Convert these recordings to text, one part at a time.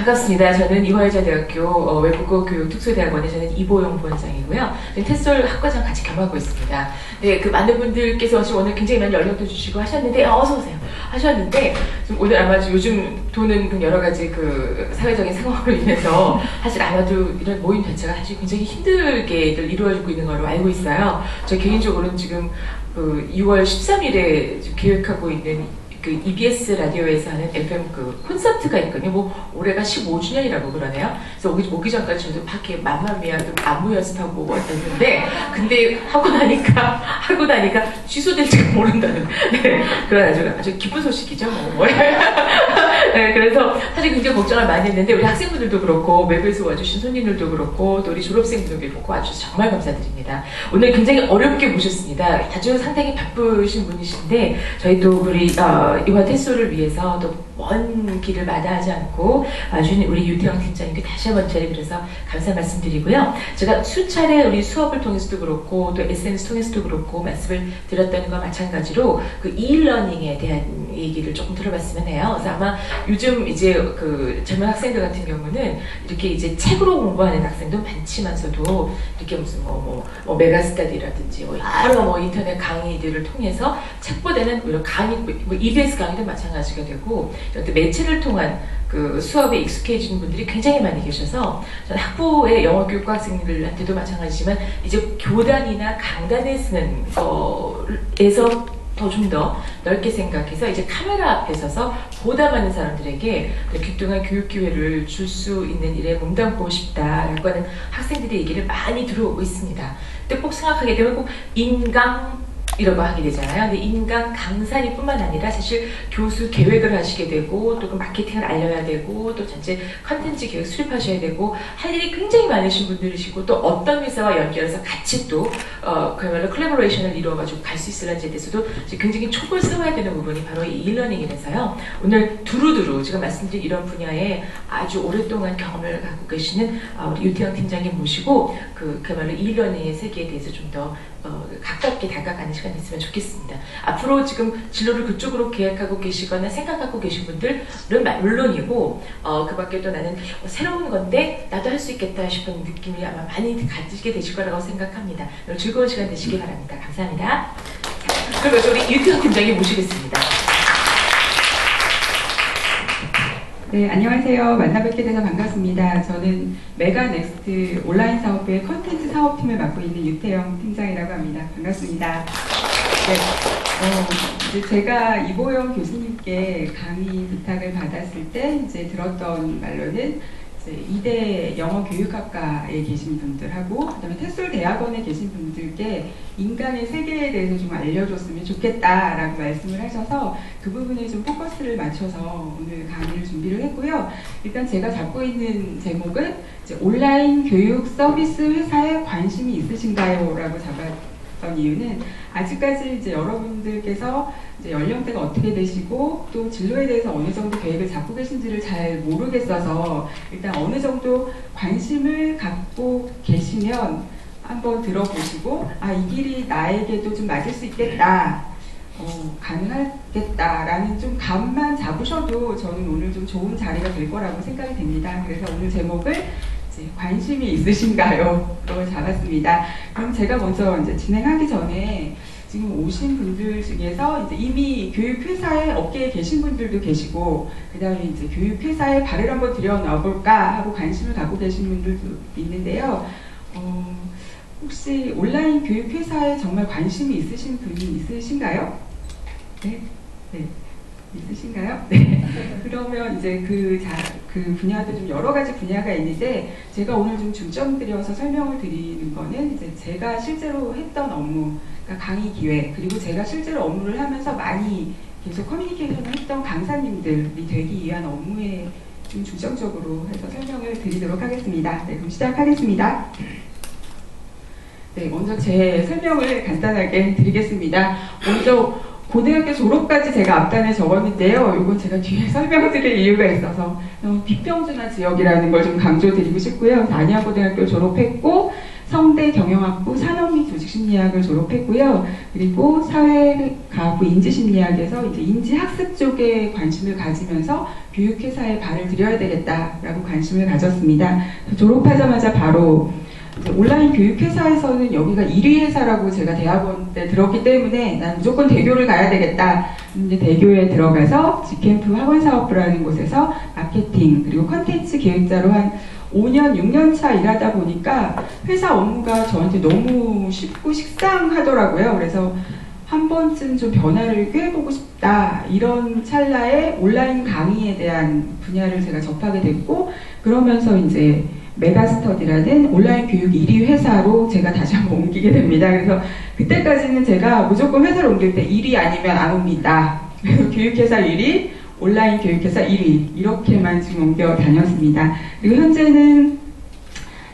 반갑습니다. 저는 이화여자대학교 외국어 교육 특수대학원에 저는 이보영 부원장이고요. 테솔 학과장 같이 겸하고 있습니다. 네, 그 많은 분들께서 오늘 굉장히 많은 연락도 주시고 하셨는데, 어서 오세요. 하셨는데, 오늘 아마 요즘 도는 여러 가지 그 사회적인 상황으로 인해서 사실 아마도 이런 모임 자체가 사실 굉장히 힘들게들 이루어지고 있는 걸로 알고 있어요. 저 개인적으로는 지금 그 6월 13일에 계획하고 있는 그 EBS 라디오에서 하는 FM 그 콘서트가 있거든요. 뭐 올해가 15주년이라고 그러네요. 그래서 오기 전까지 저도 밖에 맘마미아도 안무 연습하고 왔었는데, 근데 하고 나니까 취소될지가 모른다는 네, 그런 아주 기쁜 소식이죠. 뭐. 네, 그래서 사실 굉장히 걱정을 많이 했는데 우리 학생분들도 그렇고 외부에서 와주신 손님들도 그렇고 또 우리 졸업생들도 그렇고 와주셔서 정말 감사드립니다. 오늘 굉장히 어렵게 모셨습니다. 아주 상당히 바쁘신 분이신데 저희 또 우리 이화 테솔을 위해서 또 먼 길을 마다하지 않고 와준 우리 유태영 팀장님께 다시 한번 그래서 감사 말씀드리고요. 제가 수차례 우리 수업을 통해서도 그렇고 또 SNS 통해서도 그렇고 말씀을 드렸다는 것과 마찬가지로 그 e-learning에 대한 얘기를 조금 들어봤으면 해요. 그래서 아마 요즘 이제 그 젊은 학생들 같은 경우는 이렇게 이제 책으로 공부하는 학생도 많지만서도 이렇게 무슨 메가스터디라든지 여러 인터넷 강의들을 통해서 책보다는 이런 강의, EBS 강의도 마찬가지가 되고 어떤 매체를 통한 그 수업에 익숙해지는 분들이 굉장히 많이 계셔서 저는 학부의 영어 교육과 학생들한테도 마찬가지지만 이제 교단이나 강단에 쓰는 거에서 좀 더 넓게 생각해서 이제 카메라 앞에 서서 보다 많은 사람들에게 귀뚱한 교육 기회를 줄 수 있는 일에 몸담고 싶다라고 하는 학생들의 얘기를 많이 들어오고 있습니다. 근데 꼭 생각하게 되면 꼭 인강이라고 하게 되잖아요. 근데 인강 강사일 뿐만 아니라 사실 교수 계획을 하시게 되고 또 그 마케팅을 알려야 되고 또 전체 컨텐츠 계획 수립하셔야 되고 할 일이 굉장히 많으신 분들이시고 또 어떤 회사와 연결해서 같이 또 그야말로 콜라보레이션을 이루어가지고 갈 수 있을런지에 대해서도 굉장히 촉을 세워야 되는 부분이 바로 이 e-learning이라서요. 오늘 두루두루 제가 말씀드린 이런 분야에 아주 오랫동안 경험을 갖고 계시는 우리 유태영 팀장님 모시고 그야말로 e-learning의 세계에 대해서 좀 더 가깝게 다가가는 시간이 있으면 좋겠습니다. 앞으로 지금 진로를 그쪽으로 계획하고 계시거나 생각하고 계신 분들은 물론이고 그 밖에 또 나는 새로운 건데 나도 할 수 있겠다 싶은 느낌이 아마 많이 가지게 되실 거라고 생각합니다. 오늘 즐거운 시간 되시기 바랍니다. 감사합니다. 자, 그럼 우리 유태영 팀장님 모시겠습니다. 네, 안녕하세요. 만나뵙게 돼서 반갑습니다. 저는 메가넥스트 온라인 사업부의 컨텐츠 사업팀을 맡고 있는 유태영 팀장이라고 합니다. 반갑습니다. 네, 이제 제가 이보영 교수님께 강의 부탁을 받았을 때 이제 들었던 말로는 이대 영어 교육학과에 계신 분들하고 그다음에 테솔 대학원에 계신 분들께 인간의 세계에 대해서 좀 알려줬으면 좋겠다라고 말씀을 하셔서 그 부분에 좀 포커스를 맞춰서 오늘 강의를 준비를 했고요. 일단 제가 잡고 있는 제목은 이제 온라인 교육 서비스 회사에 관심이 있으신가요? 라고 잡았던 이유는 아직까지 이제 여러분들께서 이제 연령대가 어떻게 되시고 또 진로에 대해서 어느 정도 계획을 잡고 계신지를 잘 모르겠어서 일단 어느 정도 관심을 갖고 계시면 한번 들어보시고 이 길이 나에게도 좀 맞을 수 있겠다, 가능하겠다라는 좀 감만 잡으셔도 저는 오늘 좀 좋은 자리가 될 거라고 생각이 됩니다. 그래서 오늘 제목을 관심이 있으신가요? 로 잡았습니다. 그럼 제가 먼저 이제 진행하기 전에 지금 오신 분들 중에서 이제 이미 교육회사의 업계에 계신 분들도 계시고, 그 다음에 이제 교육회사에 발을 한번 들여놔볼까 하고 관심을 갖고 계신 분들도 있는데요. 혹시 온라인 교육회사에 정말 관심이 있으신 분이 있으신가요? 네? 네. 있으신가요? 네. 그러면 이제 그 분야도 좀 여러 가지 분야가 있는데 제가 오늘 좀 중점 들여서 설명을 드리는 거는 이제 제가 실제로 했던 업무, 그러니까 강의 기획, 그리고 제가 실제로 업무를 하면서 많이 계속 커뮤니케이션을 했던 강사님들이 되기 위한 업무에 좀 중점적으로 해서 설명을 드리도록 하겠습니다. 네, 그럼 시작하겠습니다. 네, 먼저 제 설명을 간단하게 드리겠습니다. 먼저 고등학교 졸업까지 제가 앞단에 적었는데요. 이건 제가 뒤에 설명드릴 이유가 있어서 비평준화 지역이라는 걸 좀 강조드리고 싶고요. 안양고등학교 졸업했고 성대 경영학부 산업 및 조직심리학을 졸업했고요. 그리고 사회과학부 인지심리학에서 이제 인지학습 쪽에 관심을 가지면서 교육회사에 발을 들여야 되겠다라고 관심을 가졌습니다. 졸업하자마자 바로 온라인 교육회사에서는 여기가 1위 회사라고 제가 대학원 때 들었기 때문에 난 무조건 대교를 가야 되겠다. 이제 대교에 들어가서 지캠프 학원사업부라는 곳에서 마케팅 그리고 컨텐츠 기획자로 한 5년, 6년 차 일하다 보니까 회사 업무가 저한테 너무 쉽고 식상하더라고요. 그래서 한 번쯤 좀 변화를 꾀해보고 싶다. 이런 찰나에 온라인 강의에 대한 분야를 제가 접하게 됐고, 그러면서 이제 메가스터디라는 온라인 교육 1위 회사로 제가 다시 한번 옮기게 됩니다. 그래서 그때까지는 제가 무조건 회사를 옮길 때 1위 아니면 안 옮긴다. 그래서 교육회사 1위, 온라인 교육회사 1위 이렇게만 지금 옮겨 다녔습니다. 그리고 현재는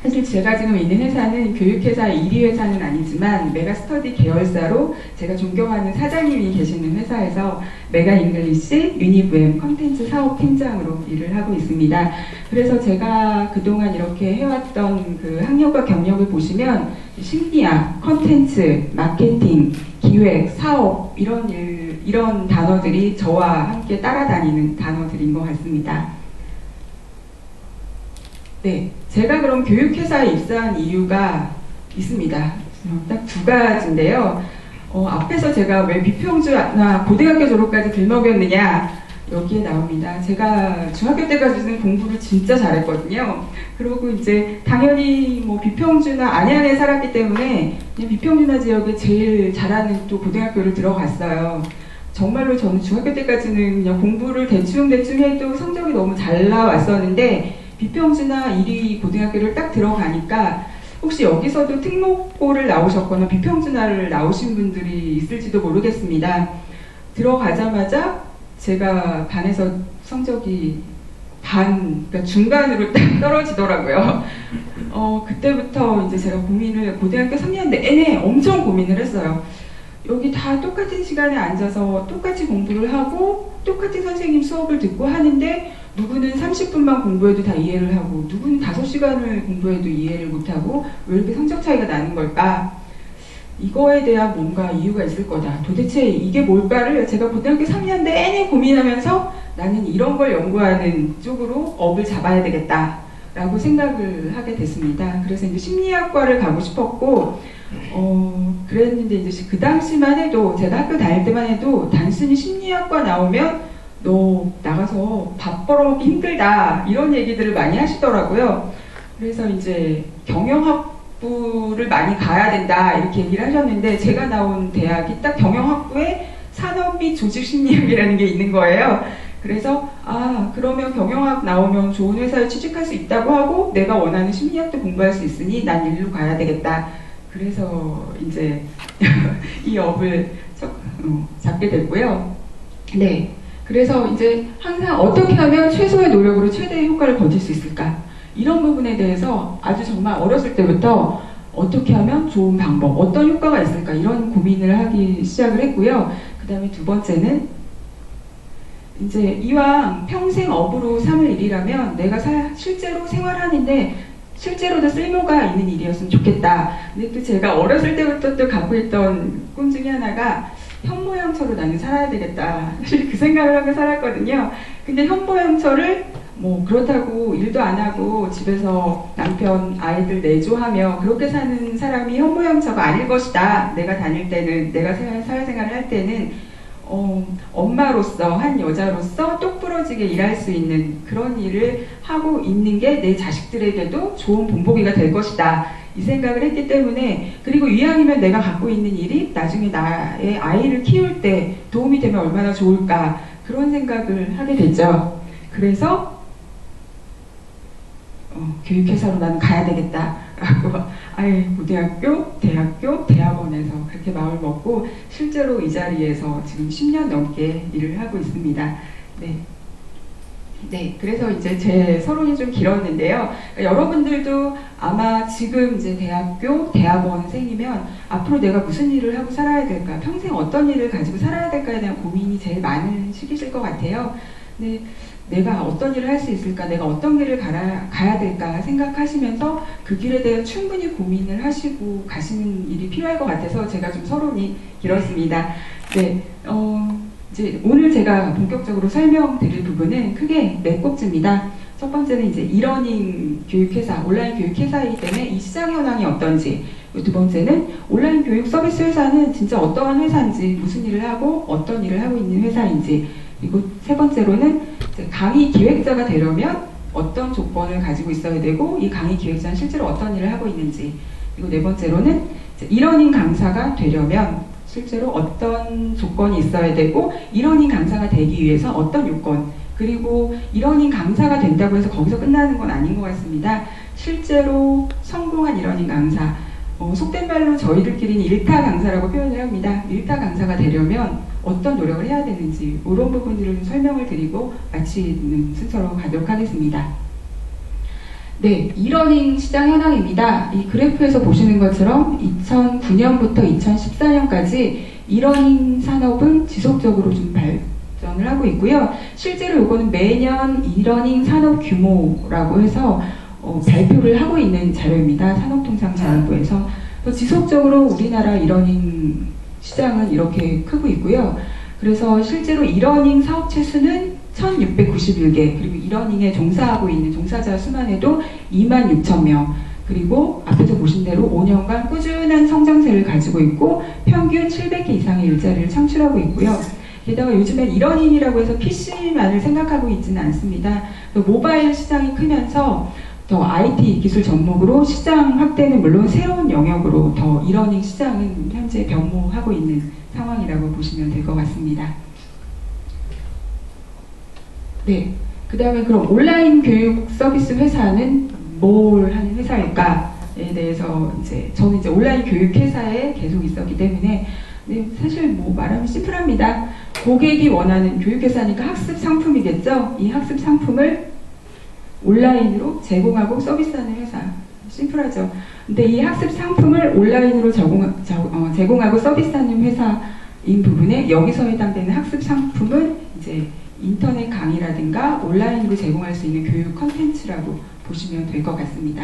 사실 제가 지금 있는 회사는 교육회사 1위 회사는 아니지만 메가스터디 계열사로 제가 존경하는 사장님이 계시는 회사에서 메가잉글리시 유니브엠 컨텐츠 사업팀장으로 일을 하고 있습니다. 그래서 제가 그동안 이렇게 해왔던 그 학력과 경력을 보시면 심리학, 컨텐츠, 마케팅, 기획, 사업 이런 단어들이 저와 함께 따라다니는 단어들인 것 같습니다. 네, 제가 그럼 교육회사에 입사한 이유가 있습니다. 딱 두 가지인데요. 앞에서 제가 왜 비평주나 고등학교 졸업까지 들먹였느냐 여기에 나옵니다. 제가 중학교 때까지는 공부를 진짜 잘했거든요. 그리고 이제 당연히 뭐 비평주나 안양에 살았기 때문에 그냥 비평주나 지역에 제일 잘하는 또 고등학교를 들어갔어요. 정말로 저는 중학교 때까지는 그냥 공부를 대충 해도 성적이 너무 잘 나왔었는데 비평주나 1위 고등학교를 딱 들어가니까 혹시 여기서도 특목고를 나오셨거나 비평주나를 나오신 분들이 있을지도 모르겠습니다. 들어가자마자 제가 반에서 성적이 그러니까 중간으로 딱 떨어지더라고요. 그때부터 이제 제가 고등학교 3년 내내 엄청 고민을 했어요. 여기 다 똑같은 시간에 앉아서 똑같이 공부를 하고 똑같은 선생님 수업을 듣고 하는데 누구는 30분만 공부해도 다 이해를 하고 누구는 5시간을 공부해도 이해를 못하고 왜 이렇게 성적 차이가 나는 걸까? 이거에 대한 뭔가 이유가 있을 거다. 도대체 이게 뭘까를 제가 고등학교 3년 내내 고민하면서 나는 이런 걸 연구하는 쪽으로 업을 잡아야 되겠다 라고 생각을 하게 됐습니다. 그래서 이제 심리학과를 가고 싶었고 그랬는데 이제 그 당시만 해도 제가 학교 다닐 때만 해도 단순히 심리학과 나오면 너 나가서 밥 벌어먹기 힘들다 이런 얘기들을 많이 하시더라고요. 그래서 이제 경영학부를 많이 가야 된다 이렇게 얘기를 하셨는데 제가 나온 대학이 딱 경영학부에 산업 및 조직심리학이라는 게 있는 거예요. 그래서 그러면 경영학 나오면 좋은 회사에 취직할 수 있다고 하고 내가 원하는 심리학도 공부할 수 있으니 난 일로 가야 되겠다. 그래서 이제 이 업을 잡게 됐고요. 네. 그래서 이제 항상 어떻게 하면 최소의 노력으로 최대의 효과를 거둘 수 있을까? 이런 부분에 대해서 아주 정말 어렸을 때부터 어떻게 하면 좋은 방법, 어떤 효과가 있을까? 이런 고민을 하기 시작을 했고요. 그 다음에 두 번째는 이제 이왕 평생 업으로 삼을 일이라면 내가 실제로 생활하는데 실제로도 쓸모가 있는 일이었으면 좋겠다. 근데 또 제가 어렸을 때부터 또 갖고 있던 꿈 중에 하나가 현모양처로 나는 살아야 되겠다. 사실 그 생각을 하고 살았거든요. 근데 현모양처를 뭐 그렇다고 일도 안 하고 집에서 남편 아이들 내조하며 그렇게 사는 사람이 현모양처가 아닐 것이다. 내가 다닐 때는 내가 사회생활을 할 때는 엄마로서 한 여자로서 똑부러지게 일할 수 있는 그런 일을 하고 있는 게 내 자식들에게도 좋은 본보기가 될 것이다. 이 생각을 했기 때문에 그리고 이왕이면 내가 갖고 있는 일이 나중에 나의 아이를 키울 때 도움이 되면 얼마나 좋을까 그런 생각을 하게 됐죠. 그래서 교육회사로 나는 가야 되겠다라고 아예 고등학교, 대학교, 대학원에서 그렇게 마음을 먹고 실제로 이 자리에서 지금 10년 넘게 일을 하고 있습니다. 네, 그래서 이제 제 서론이 좀 길었는데요. 여러분들도 아마 지금 이제 대학교, 대학원생이면 앞으로 내가 무슨 일을 하고 살아야 될까, 평생 어떤 일을 가지고 살아야 될까에 대한 고민이 제일 많은 시기실 것 같아요. 네, 내가 어떤 일을 할 수 있을까, 내가 어떤 길을 가야 될까 생각하시면서 그 길에 대해 충분히 고민을 하시고 가시는 일이 필요할 것 같아서 제가 좀 서론이 길었습니다. 네, 이제 오늘 제가 본격적으로 설명드릴 부분은 크게 4꼭지입니다. 첫 번째는 이제 이러닝 교육회사, 온라인 교육회사이기 때문에 이 시장 현황이 어떤지, 두 번째는 온라인 교육 서비스 회사는 진짜 어떠한 회사인지, 무슨 일을 하고 어떤 일을 하고 있는 회사인지, 그리고 세 번째로는 이제 강의 기획자가 되려면 어떤 조건을 가지고 있어야 되고 이 강의 기획자는 실제로 어떤 일을 하고 있는지, 그리고 네 번째로는 이제 이러닝 강사가 되려면 실제로 어떤 조건이 있어야 되고 이러닝 강사가 되기 위해서 어떤 요건, 그리고 이러닝 강사가 된다고 해서 거기서 끝나는 건 아닌 것 같습니다. 실제로 성공한 이러닝 강사, 속된 말로 저희들끼리는 일타 강사라고 표현을 합니다. 일타 강사가 되려면 어떤 노력을 해야 되는지 이런 부분들을 좀 설명을 드리고 마치는 순서로 가도록 하겠습니다. 네, 이러닝 시장 현황입니다. 이 그래프에서 보시는 것처럼 2009년부터 2014년까지 이러닝 산업은 지속적으로 좀 발전을 하고 있고요. 실제로 이거는 매년 이러닝 산업 규모라고 해서 발표를 하고 있는 자료입니다. 산업통상자원부에서. 지속적으로 우리나라 이러닝 시장은 이렇게 크고 있고요. 그래서 실제로 이러닝 사업체 수는 1691개, 그리고 이러닝에 종사하고 있는 종사자 수만 해도 26,000명, 그리고 앞에서 보신 대로 5년간 꾸준한 성장세를 가지고 있고 평균 700개 이상의 일자리를 창출하고 있고요. 게다가 요즘엔 이러닝이라고 해서 PC만을 생각하고 있지는 않습니다. 모바일 시장이 크면서 더 IT 기술 접목으로 시장 확대는 물론 새로운 영역으로 더 이러닝 시장은 현재 변모하고 있는 상황이라고 보시면 될 것 같습니다. 네, 그 다음에 그럼 온라인 교육 서비스 회사는 뭘 하는 회사일까에 대해서 저는 이제 온라인 교육 회사에 계속 있었기 때문에 네, 사실 뭐 말하면 심플합니다. 고객이 원하는 교육회사니까 학습 상품이겠죠. 이 학습 상품을 온라인으로 제공하고 서비스하는 회사. 심플하죠. 근데 이 학습 상품을 온라인으로 제공하고 서비스하는 회사인 부분에 여기서 해당되는 학습 상품은 이제 인터넷 강의라든가 온라인으로 제공할 수 있는 교육 컨텐츠라고 보시면 될 것 같습니다.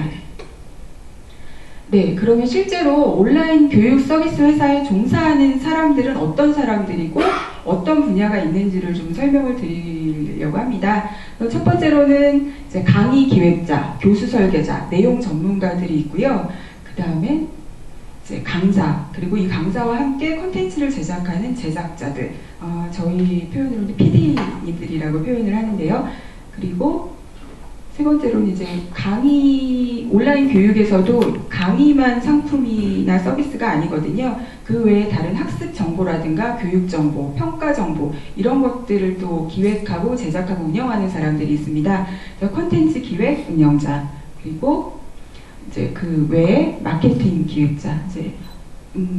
네, 그러면 실제로 온라인 교육 서비스 회사에 종사하는 사람들은 어떤 사람들이고 어떤 분야가 있는지를 좀 설명을 드리려고 합니다. 첫 번째로는 이제 강의 기획자, 교수 설계자, 내용 전문가들이 있고요. 그 다음에 이제 강사, 그리고 이 강사와 함께 콘텐츠를 제작하는 제작자들, 저희 표현으로는 PD님들이라고 표현을 하는데요. 그리고 세 번째로는 이제 강의, 온라인 교육에서도 강의만 상품이나 서비스가 아니거든요. 그 외에 다른 학습 정보라든가 교육 정보, 평가 정보 이런 것들을 또 기획하고 제작하고 운영하는 사람들이 있습니다. 콘텐츠 기획 운영자, 그리고 이제 그 외에 마케팅 기획자,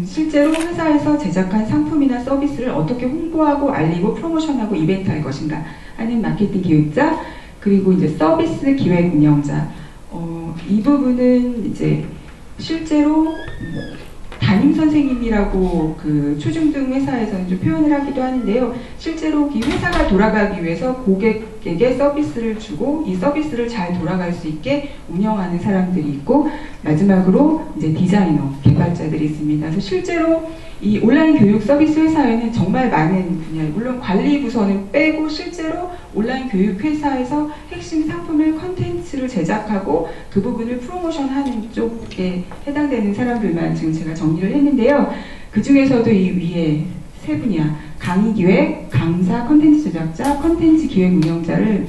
실제로 회사에서 제작한 상품이나 서비스를 어떻게 홍보하고 알리고 프로모션하고 이벤트할 것인가 하는 마케팅 기획자, 그리고 이제 서비스 기획 운영자. 이 부분은 이제 실제로 담임 선생님이라고 그 초중등 회사에서는 좀 표현을 하기도 하는데요. 실제로 이 회사가 돌아가기 위해서 고객에게 서비스를 주고 이 서비스를 잘 돌아갈 수 있게 운영하는 사람들이 있고, 마지막으로 이제 디자이너, 개발자들이 있습니다. 그래서 실제로 이 온라인 교육 서비스 회사에는 정말 많은 분야, 물론 관리 부서는 빼고 실제로 온라인 교육 회사에서 핵심 상품을 컨텐츠를 제작하고 그 부분을 프로모션하는 쪽에 해당되는 사람들만 지금 제가 정리를 했는데요. 그 중에서도 이 위에 세 분야, 강의 기획, 강사, 컨텐츠 제작자, 컨텐츠 기획 운영자를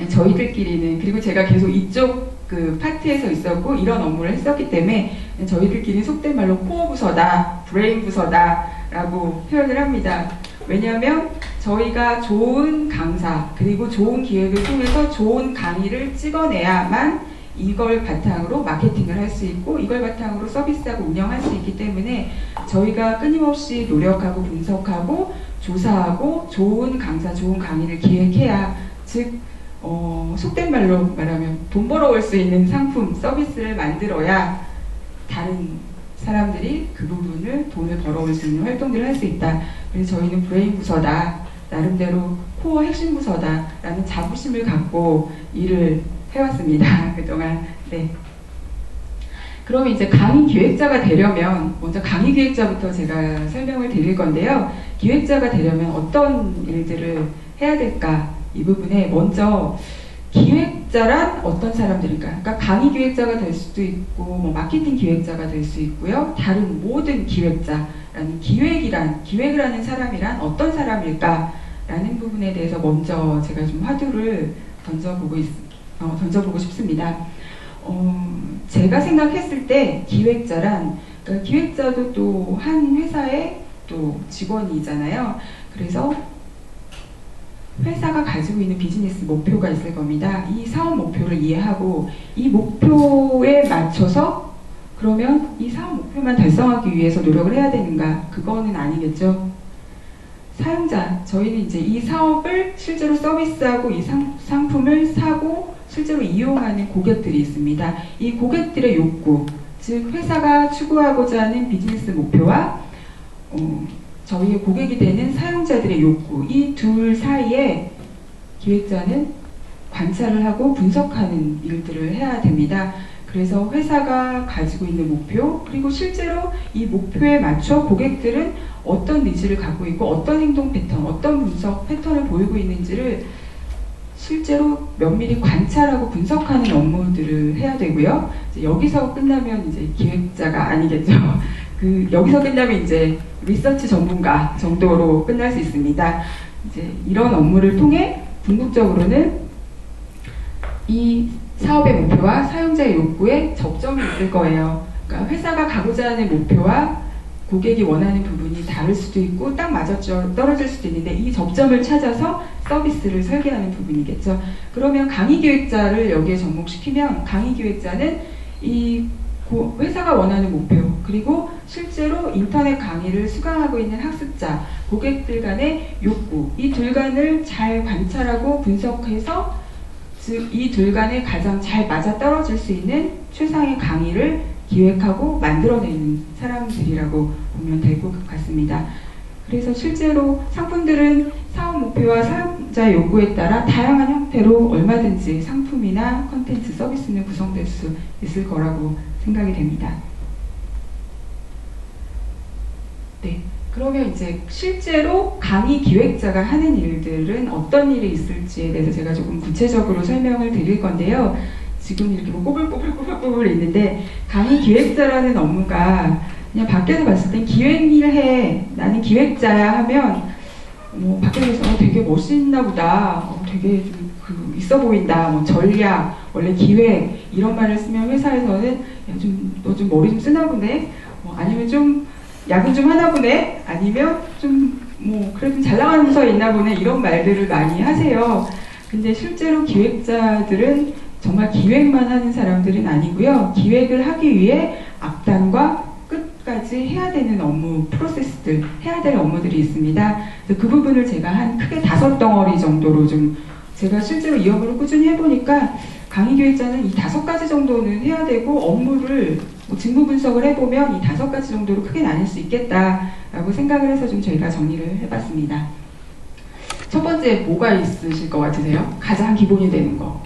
저희들끼리는, 그리고 제가 계속 이쪽 그 파트에서 있었고 이런 업무를 했었기 때문에 저희들끼리 속된 말로 코어 부서다, 브레인 부서다 라고 표현을 합니다. 왜냐하면 저희가 좋은 강사 그리고 좋은 기획을 통해서 좋은 강의를 찍어내야만 이걸 바탕으로 마케팅을 할 수 있고 이걸 바탕으로 서비스하고 운영할 수 있기 때문에 저희가 끊임없이 노력하고 분석하고 조사하고 좋은 강사, 좋은 강의를 기획해야, 즉 속된 말로 말하면 돈 벌어올 수 있는 상품, 서비스를 만들어야 다른 사람들이 그 부분을 돈을 벌어올 수 있는 활동들을 할 수 있다. 그래서 저희는 브레인 부서다 나름대로 코어 핵심 부서다라는 자부심을 갖고 일을 해왔습니다. 그동안. 네. 그럼 이제 강의 기획자가 되려면 먼저 강의 기획자부터 제가 설명을 드릴 건데요. 기획자가 되려면 어떤 일들을 해야 될까? 이 부분에 먼저 기획자란 어떤 사람들일까? 그러니까 강의 기획자가 될 수도 있고 뭐 마케팅 기획자가 될 수 있고요. 다른 모든 기획자라는 기획을 하는 사람이란 어떤 사람일까? 라는 부분에 대해서 먼저 제가 좀 화두를 던져보고 싶습니다. 제가 생각했을 때 기획자란, 그러니까 기획자도 또 한 회사의 또 직원이잖아요. 그래서 회사가 가지고 있는 비즈니스 목표가 있을 겁니다. 이 사업 목표를 이해하고 이 목표에 맞춰서 그러면 이 사업 목표만 달성하기 위해서 노력을 해야 되는가? 그거는 아니겠죠. 사용자, 저희는 이제 이 사업을 실제로 서비스하고 이 상품을 사고 실제로 이용하는 고객들이 있습니다. 이 고객들의 욕구, 즉 회사가 추구하고자 하는 비즈니스 목표와 저희의 고객이 되는 사용자들의 욕구, 이 둘 사이에 기획자는 관찰을 하고 분석하는 일들을 해야 됩니다. 그래서 회사가 가지고 있는 목표, 그리고 실제로 이 목표에 맞춰 고객들은 어떤 니즈를 갖고 있고 어떤 행동 패턴, 어떤 분석 패턴을 보이고 있는지를 실제로 면밀히 관찰하고 분석하는 업무들을 해야 되고요. 이제 여기서 끝나면 이제 기획자가 아니겠죠. 여기서 끝나면 이제 리서치 전문가 정도로 끝날 수 있습니다. 이제 이런 업무를 통해 궁극적으로는 이 사업의 목표와 사용자의 욕구에 접점이 있을 거예요. 그러니까 회사가 가고자 하는 목표와 고객이 원하는 부분이 다를 수도 있고 딱 떨어질 수도 있는데 이 접점을 찾아서 서비스를 설계하는 부분이겠죠. 그러면 강의 기획자를 여기에 접목시키면 강의 기획자는 이 회사가 원하는 목표, 그리고 실제로 인터넷 강의를 수강하고 있는 학습자, 고객들 간의 욕구, 이 둘 간을 잘 관찰하고 분석해서 즉 이 둘 간에 가장 잘 맞아떨어질 수 있는 최상의 강의를 기획하고 만들어내는 사람들이라고 보면 될 것 같습니다. 그래서 실제로 상품들은 사업 목표와 사용자의 요구에 따라 다양한 형태로 얼마든지 상품이나 콘텐츠, 서비스는 구성될 수 있을 거라고 생각이 됩니다. 네, 그러면 이제 실제로 강의 기획자가 하는 일들은 어떤 일이 있을지에 대해서 제가 조금 구체적으로 설명을 드릴 건데요. 지금 이렇게 뭐 꼬불꼬불 있는데 강의 기획자라는 업무가 그냥 밖에서 봤을 땐 기획일 해, 나는 기획자야 하면 밖에서 되게 멋있나 보다, 되게 좀 있어 보인다, 전략, 원래 기획 이런 말을 쓰면 회사에서는 너 좀 머리 좀 쓰나 보네, 아니면 좀 야근 좀 하나 보네, 아니면 좀 그래도 잘 나가는 부서에 있나 보네, 이런 말들을 많이 하세요. 근데 실제로 기획자들은 정말 기획만 하는 사람들은 아니고요. 기획을 하기 위해 앞단과 끝까지 해야 되는 업무, 프로세스들, 해야 될 업무들이 있습니다. 그래서 그 부분을 제가 한 크게 5덩어리 정도로 좀 제가 실제로 이 업무를 꾸준히 해보니까 강의 기획자는 이 5가지 정도는 해야 되고 업무를 직무 분석을 해보면 이 5가지 정도로 크게 나눌 수 있겠다라고 생각을 해서 좀 저희가 정리를 해봤습니다. 첫 번째 뭐가 있으실 것 같으세요? 가장 기본이 되는 거.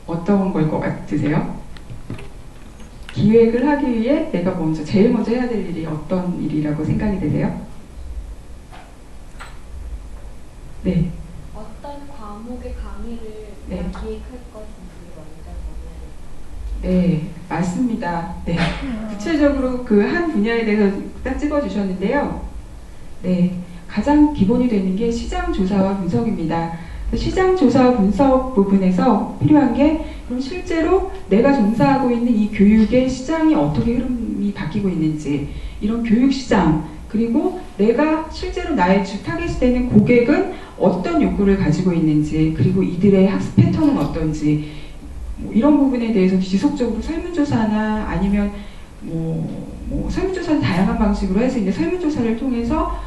어떤 걸 것 같으세요? 기획을 하기 위해 내가 제일 먼저 해야 될 일이 어떤 일이라고 생각이 되세요? 네. 어떤 과목의 강의를 네. 기획할 것인지 먼저 정해야 네, 맞습니다. 네. 구체적으로 그 한 분야에 대해서 딱 집어주셨는데요. 네. 가장 기본이 되는 게 시장 조사와 분석입니다. 시장 조사 분석 부분에서 필요한 게 그럼 실제로 내가 종사하고 있는 이 교육의 시장이 어떻게 흐름이 바뀌고 있는지, 이런 교육 시장, 그리고 내가 실제로 나의 주 타겟이 되는 고객은 어떤 욕구를 가지고 있는지, 그리고 이들의 학습 패턴은 어떤지, 이런 부분에 대해서 지속적으로 설문조사나 아니면 설문조사는 다양한 방식으로 할 수 있는데 설문조사를 통해서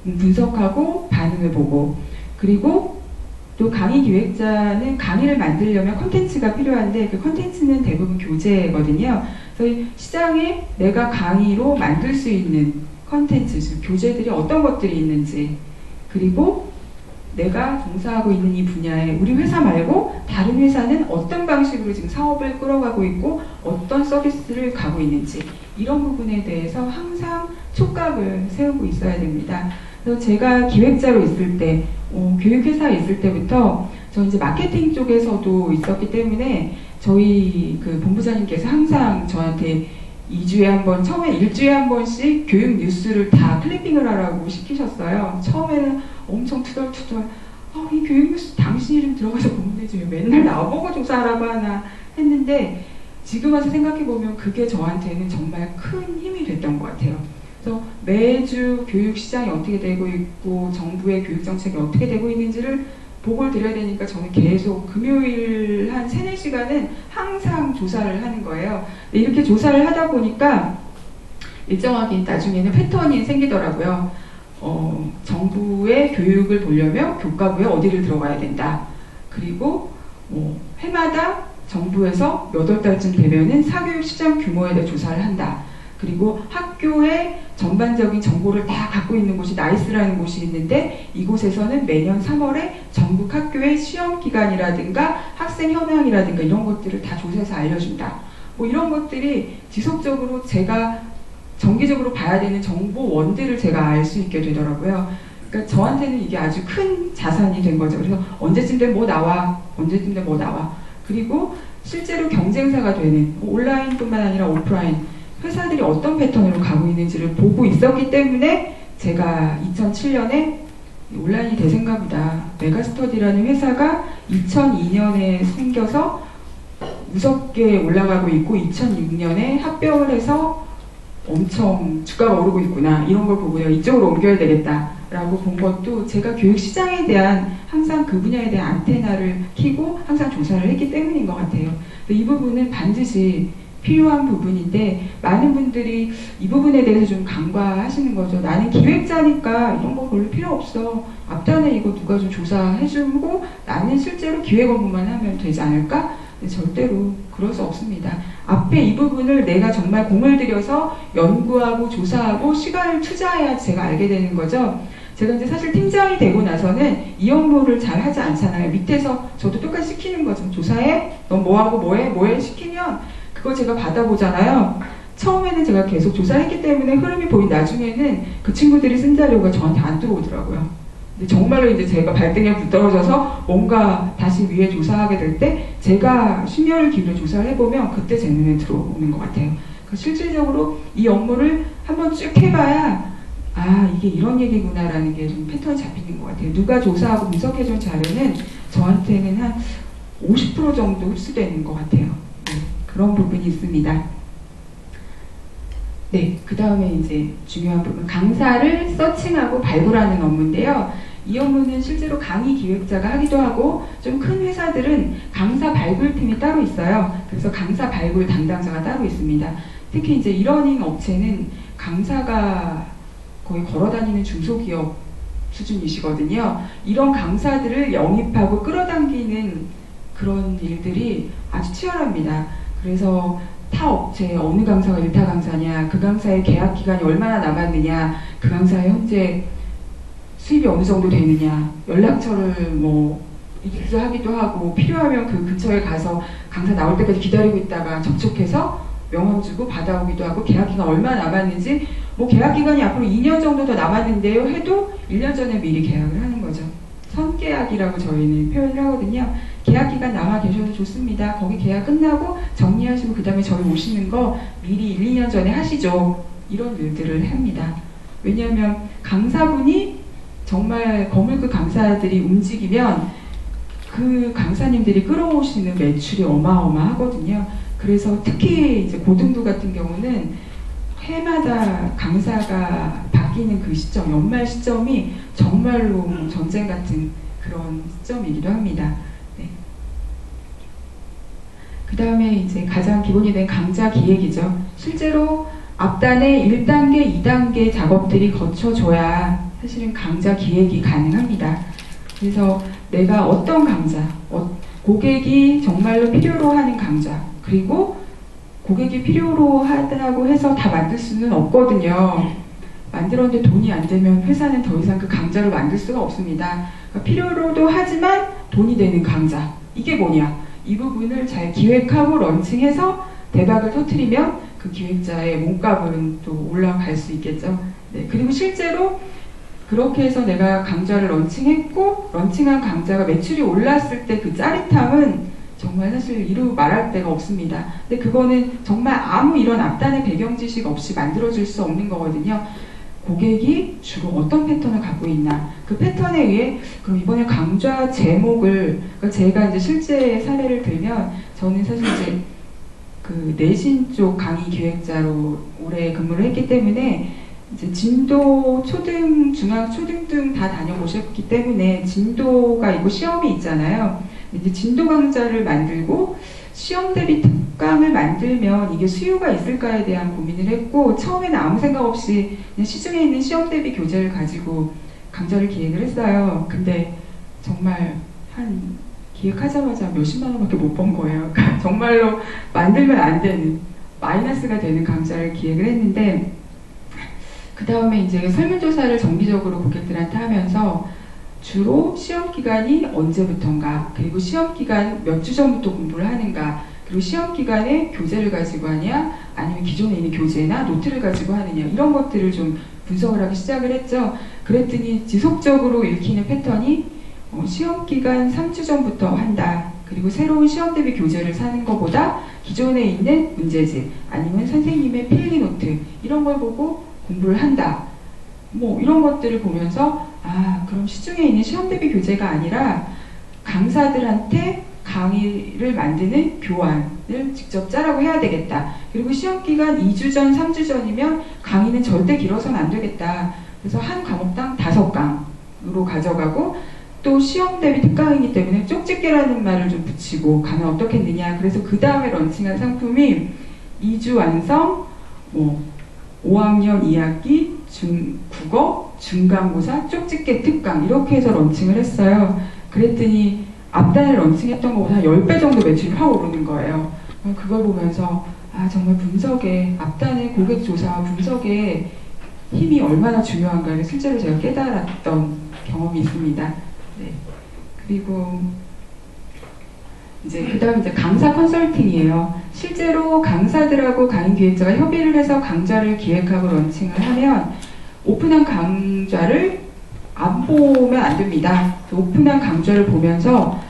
분석하고 반응을 보고, 그리고 또 강의 기획자는 강의를 만들려면 콘텐츠가 필요한데 그 콘텐츠는 대부분 교재거든요. 그래서 시장에 내가 강의로 만들 수 있는 컨텐츠, 즉 교재들이 어떤 것들이 있는지, 그리고 내가 종사하고 있는 이 분야에 우리 회사 말고 다른 회사는 어떤 방식으로 지금 사업을 끌어가고 있고 어떤 서비스를 가고 있는지, 이런 부분에 대해서 항상 촉각을 세우고 있어야 됩니다. 그래서 제가 기획자로 있을 때, 교육회사에 있을 때부터 저 이제 마케팅 쪽에서도 있었기 때문에 저희 그 본부장님께서 항상 저한테 2주에 한 번, 처음에 1주에 한 번씩 교육 뉴스를 다 클리핑을 하라고 시키셨어요. 처음에는 엄청 투덜투덜, 이 교육 뉴스 당신 이름 들어가서 보면 되지 왜 맨날 나보고 조사하라고 하나 했는데, 지금 와서 생각해보면 그게 저한테는 정말 큰 힘이 됐던 것 같아요. 그래서 매주 교육 시장이 어떻게 되고 있고 정부의 교육 정책이 어떻게 되고 있는지를 보고를 드려야 되니까 저는 계속 금요일 한 3-4시간은 항상 조사를 하는 거예요. 이렇게 조사를 하다 보니까 일정하게 나중에는 패턴이 생기더라고요. 정부의 교육을 보려면 교과부에 어디를 들어가야 된다. 그리고 해마다 정부에서 몇 월 달쯤 되면은 사교육 시장 규모에 대해 조사를 한다. 그리고 학교의 전반적인 정보를 다 갖고 있는 곳이 나이스라는 곳이 있는데, 이곳에서는 매년 3월에 전국 학교의 시험 기간이라든가 학생 현황이라든가 이런 것들을 다 조사해서 알려준다. 이런 것들이 지속적으로 제가 정기적으로 봐야 되는 정보원들을 제가 알 수 있게 되더라고요. 그러니까 저한테는 이게 아주 큰 자산이 된 거죠. 그래서 언제쯤 되면 뭐 나와, 언제쯤 되면 뭐 나와. 그리고 실제로 경쟁사가 되는 온라인뿐만 아니라 오프라인 회사들이 어떤 패턴으로 가고 있는지를 보고 있었기 때문에 제가 2007년에 온라인이 대세인가 보다, 메가스터디라는 회사가 2002년에 생겨서 무섭게 올라가고 있고 2006년에 합병을 해서 엄청 주가가 오르고 있구나, 이런 걸 보고요, 이쪽으로 옮겨야 되겠다라고 본 것도 제가 교육 시장에 대한 항상 그 분야에 대한 안테나를 켜고 항상 조사를 했기 때문인 것 같아요. 이 부분은 반드시 필요한 부분인데, 많은 분들이 이 부분에 대해서 좀 간과하시는 거죠. 나는 기획자니까 이런 거 별로 필요 없어, 앞단에 이거 누가 좀 조사해주고 나는 실제로 기획 업무만 하면 되지 않을까? 절대로 그럴 수 없습니다. 앞에 이 부분을 내가 정말 공을 들여서 연구하고 조사하고 시간을 투자해야 제가 알게 되는 거죠. 제가 이제 사실 팀장이 되고 나서는 이 업무를 잘 하지 않잖아요. 밑에서 저도 똑같이 시키는 거죠. 조사해? 넌 뭐하고 뭐해? 시키면 그거 제가 받아보잖아요. 처음에는 제가 계속 조사했기 때문에 흐름이 보인 나중에는 그 친구들이 쓴 자료가 저한테 안 들어오더라고요. 근데 정말로 이제 제가 발등에 불 떨어져서 뭔가 다시 위에 조사하게 될 때 제가 심혈을 기울여 조사를 해보면 그때 제 눈에 들어오는 것 같아요. 그러니까 실질적으로 이 업무를 한번 쭉 해봐야 이게 이런 얘기구나라는 게 좀 패턴이 잡히는 것 같아요. 누가 조사하고 분석해준 자료는 저한테는 한 50% 정도 흡수되는 것 같아요. 그런 부분이 있습니다. 네, 그 다음에 이제 중요한 부분, 강사를 서칭하고 발굴하는 업무인데요. 이 업무는 실제로 강의 기획자가 하기도 하고, 좀 큰 회사들은 강사 발굴팀이 따로 있어요. 그래서 강사 발굴 담당자가 따로 있습니다. 특히 이제 이러닝 업체는 강사가 거의 걸어다니는 중소기업 수준이시거든요. 이런 강사들을 영입하고 끌어당기는 그런 일들이 아주 치열합니다. 그래서 타 업체에 어느 강사가 일타 강사냐, 그 강사의 계약 기간이 얼마나 남았느냐, 그 강사의 현재 수입이 어느 정도 되느냐, 연락처를 입수하기도 하고, 필요하면 그 근처에 가서 강사 나올 때까지 기다리고 있다가 접촉해서 명함 주고 받아오기도 하고, 계약 기간 얼마나 남았는지, 계약 기간이 앞으로 2년 정도 더 남았는데요 해도 1년 전에 미리 계약을 하는 거죠. 선계약이라고 저희는 표현을 하거든요. 계약 기간 남아 계셔도 좋습니다. 거기 계약 끝나고 정리하시고 그 다음에 저희 오시는 거 미리 1-2년 전에 하시죠. 이런 일들을 합니다. 왜냐하면 강사분이 정말 거물급 강사들이 움직이면 그 강사님들이 끌어오시는 매출이 어마어마하거든요. 그래서 특히 이제 고등부 같은 경우는 해마다 강사가 바뀌는 그 시점, 연말 시점이 정말로 전쟁 같은 그런 시점이기도 합니다. 네. 그 다음에 이제 가장 기본이 된 강좌 기획이죠. 실제로 앞단에 1단계, 2단계 작업들이 거쳐줘야 사실은 강좌 기획이 가능합니다. 그래서 내가 어떤 강좌, 고객이 정말로 필요로 하는 강좌, 그리고 고객이 필요로 하다고 해서 다 만들 수는 없거든요. 만들었는데 돈이 안 되면 회사는 더 이상 그 강좌를 만들 수가 없습니다. 그러니까 필요로도 하지만 돈이 되는 강좌. 이게 뭐냐? 이 부분을 잘 기획하고 런칭해서 대박을 터뜨리면 그 기획자의 몸값은 또 올라갈 수 있겠죠. 네, 그리고 실제로 그렇게 해서 내가 강좌를 런칭했고 런칭한 강좌가 매출이 올랐을 때 그 짜릿함은 정말 사실 이루 말할 데가 없습니다. 근데 그거는 정말 아무 이런 앞단의 배경 지식 없이 만들어질 수 없는 거거든요. 고객이 주로 어떤 패턴을 갖고 있나 그 패턴에 의해 그럼 이번에 강좌 제목을 그러니까 제가 이제 실제 사례를 들면 저는 사실 이제 그 내신 쪽 강의 기획자로 오래 근무를 했기 때문에 이제 진도 초등, 중학, 초등등 다 다녀보셨기 때문에 진도가 있고 시험이 있잖아요. 이제 진도 강좌를 만들고 시험 대비 특강을 만들면 이게 수요가 있을까에 대한 고민을 했고 처음에는 아무 생각 없이 그냥 시중에 있는 시험 대비 교재를 가지고 강좌를 기획을 했어요. 근데 정말 한 기획하자마자 몇십만 원밖에 못 번 거예요. 그러니까 정말로 만들면 안 되는 마이너스가 되는 강좌를 기획을 했는데 그 다음에 이제 설문조사를 정기적으로 고객들한테 하면서 주로 시험 기간이 언제부턴가 그리고 시험 기간 몇 주 전부터 공부를 하는가 그리고 시험 기간에 교재를 가지고 하냐 아니면 기존에 있는 교재나 노트를 가지고 하느냐 이런 것들을 좀 분석을 하기 시작을 했죠. 그랬더니 지속적으로 읽히는 패턴이 시험 기간 3주 전부터 한다. 그리고 새로운 시험 대비 교재를 사는 것보다 기존에 있는 문제집 아니면 선생님의 필기 노트 이런 걸 보고 공부를 한다. 뭐 이런 것들을 보면서 아 그럼 시중에 있는 시험 대비 교재가 아니라 강사들한테 강의를 만드는 교환을 직접 짜라고 해야 되겠다. 그리고 시험 기간 2주 전, 3주 전이면 강의는 절대 길어서는 안 되겠다. 그래서 한 과목당 5강으로 가져가고 또 시험 대비 특강이기 때문에 쪽집게라는 말을 좀 붙이고 가면 어떻겠느냐. 그래서 그 다음에 런칭한 상품이 2주 완성, 5학년 2학기 국어, 중간고사, 쪽집게 특강 이렇게 해서 런칭을 했어요. 그랬더니 앞단에 런칭했던 것보다 10배 정도 매출이 확 오르는 거예요. 그걸 보면서 아 정말 분석에 앞단의 고객 조사와 분석에 힘이 얼마나 중요한가를 실제로 제가 깨달았던 경험이 있습니다. 네. 그리고 이제 그다음 이제 강사 컨설팅이에요. 실제로 강사들하고 강의 기획자가 협의를 해서 강좌를 기획하고 런칭을 하면 오픈한 강좌를 안 보면 안 됩니다. 오픈한 강좌를 보면서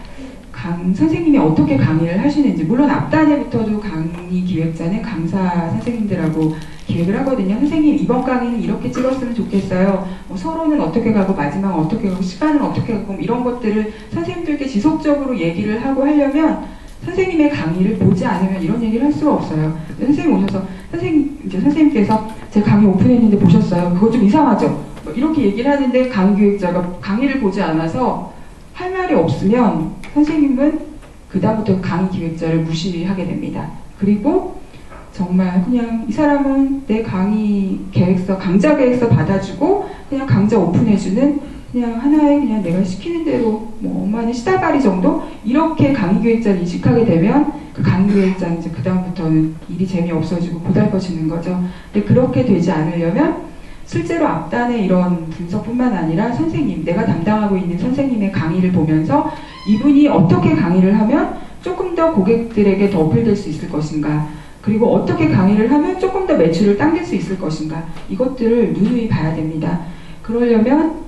선생님이 어떻게 강의를 하시는지 물론 앞단에부터도 강의 기획자는 강사 선생님들하고 기획을 하거든요. 선생님 이번 강의는 이렇게 찍었으면 좋겠어요. 서론은 어떻게 가고 마지막은 어떻게 가고 시간은 어떻게 가고 이런 것들을 선생님들께 지속적으로 얘기를 하고 하려면 선생님의 강의를 보지 않으면 이런 얘기를 할 수가 없어요. 선생님 오셔서 선생님께서 제 강의 오픈했는데 보셨어요? 그거 좀 이상하죠? 이렇게 얘기를 하는데 강의 기획자가 강의를 보지 않아서 할 말이 없으면 선생님은 그다음부터 강의 기획자를 무시하게 됩니다. 그리고 정말 그냥 이 사람은 내 강의 계획서, 강좌 계획서 받아주고 그냥 강좌 오픈해주는 그냥 하나의 그냥 내가 시키는 대로 엄마는 시달바리 정도 이렇게 강의 기획자를 인식하게 되면 그 강의 기획자는 이제 그다음부터는 일이 재미없어지고 고달퍼지는 거죠. 근데 그렇게 되지 않으려면 실제로 앞단에 이런 분석뿐만 아니라 선생님, 내가 담당하고 있는 선생님의 강의를 보면서 이분이 어떻게 강의를 하면 조금 더 고객들에게 더 어필될 수 있을 것인가 그리고 어떻게 강의를 하면 조금 더 매출을 당길 수 있을 것인가 이것들을 누누이 봐야 됩니다. 그러려면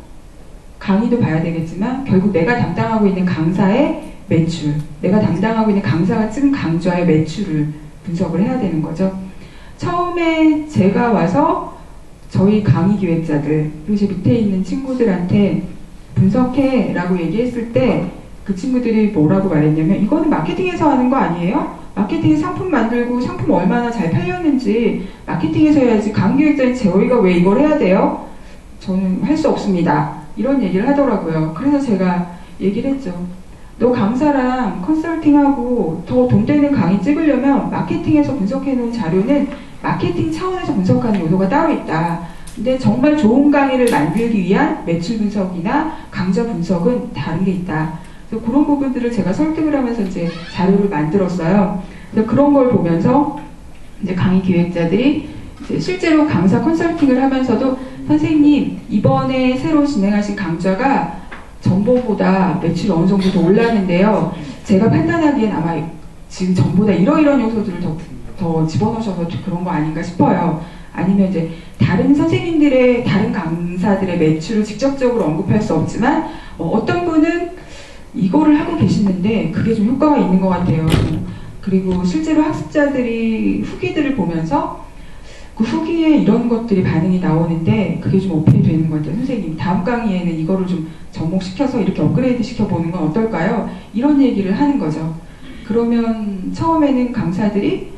강의도 봐야 되겠지만 결국 내가 담당하고 있는 강사의 매출, 내가 담당하고 있는 강사가 찍은 강좌의 매출을 분석을 해야 되는 거죠. 처음에 제가 와서 저희 강의 기획자들 그리고 제 밑에 있는 친구들한테 분석해 라고 얘기했을 때 그 친구들이 뭐라고 말했냐면 이거는 마케팅에서 하는 거 아니에요? 마케팅에 상품 만들고 상품 얼마나 잘 팔렸는지 마케팅에서 해야지 강의 기획자인 저희가 왜 이걸 해야 돼요? 저는 할 수 없습니다. 이런 얘기를 하더라고요. 그래서 제가 얘기를 했죠. 너 강사랑 컨설팅하고 더 돈 되는 강의 찍으려면 마케팅에서 분석해 놓은 자료는 마케팅 차원에서 분석하는 요소가 따로 있다. 근데 정말 좋은 강의를 만들기 위한 매출 분석이나 강좌 분석은 다른 게 있다. 그래서 그런 부분들을 제가 설득을 하면서 이제 자료를 만들었어요. 그래서 그런 걸 보면서 이제 강의 기획자들이 이제 실제로 강사 컨설팅을 하면서도 선생님 이번에 새로 진행하신 강좌가 전보다 매출이 어느 정도 더 올랐는데요. 제가 판단하기엔 아마 지금 전보다 이러이러한 요소들을 더 집어넣으셔서 그런 거 아닌가 싶어요. 아니면 이제 다른 선생님들의 다른 강사들의 매출을 직접적으로 언급할 수 없지만 어떤 분은 이거를 하고 계시는데 그게 좀 효과가 있는 것 같아요. 그리고 실제로 학습자들이 후기들을 보면서 그 후기에 이런 것들이 반응이 나오는데 그게 좀 어필이 되는 것 같아요. 선생님 다음 강의에는 이거를 좀 접목시켜서 이렇게 업그레이드 시켜보는 건 어떨까요? 이런 얘기를 하는 거죠. 그러면 처음에는 강사들이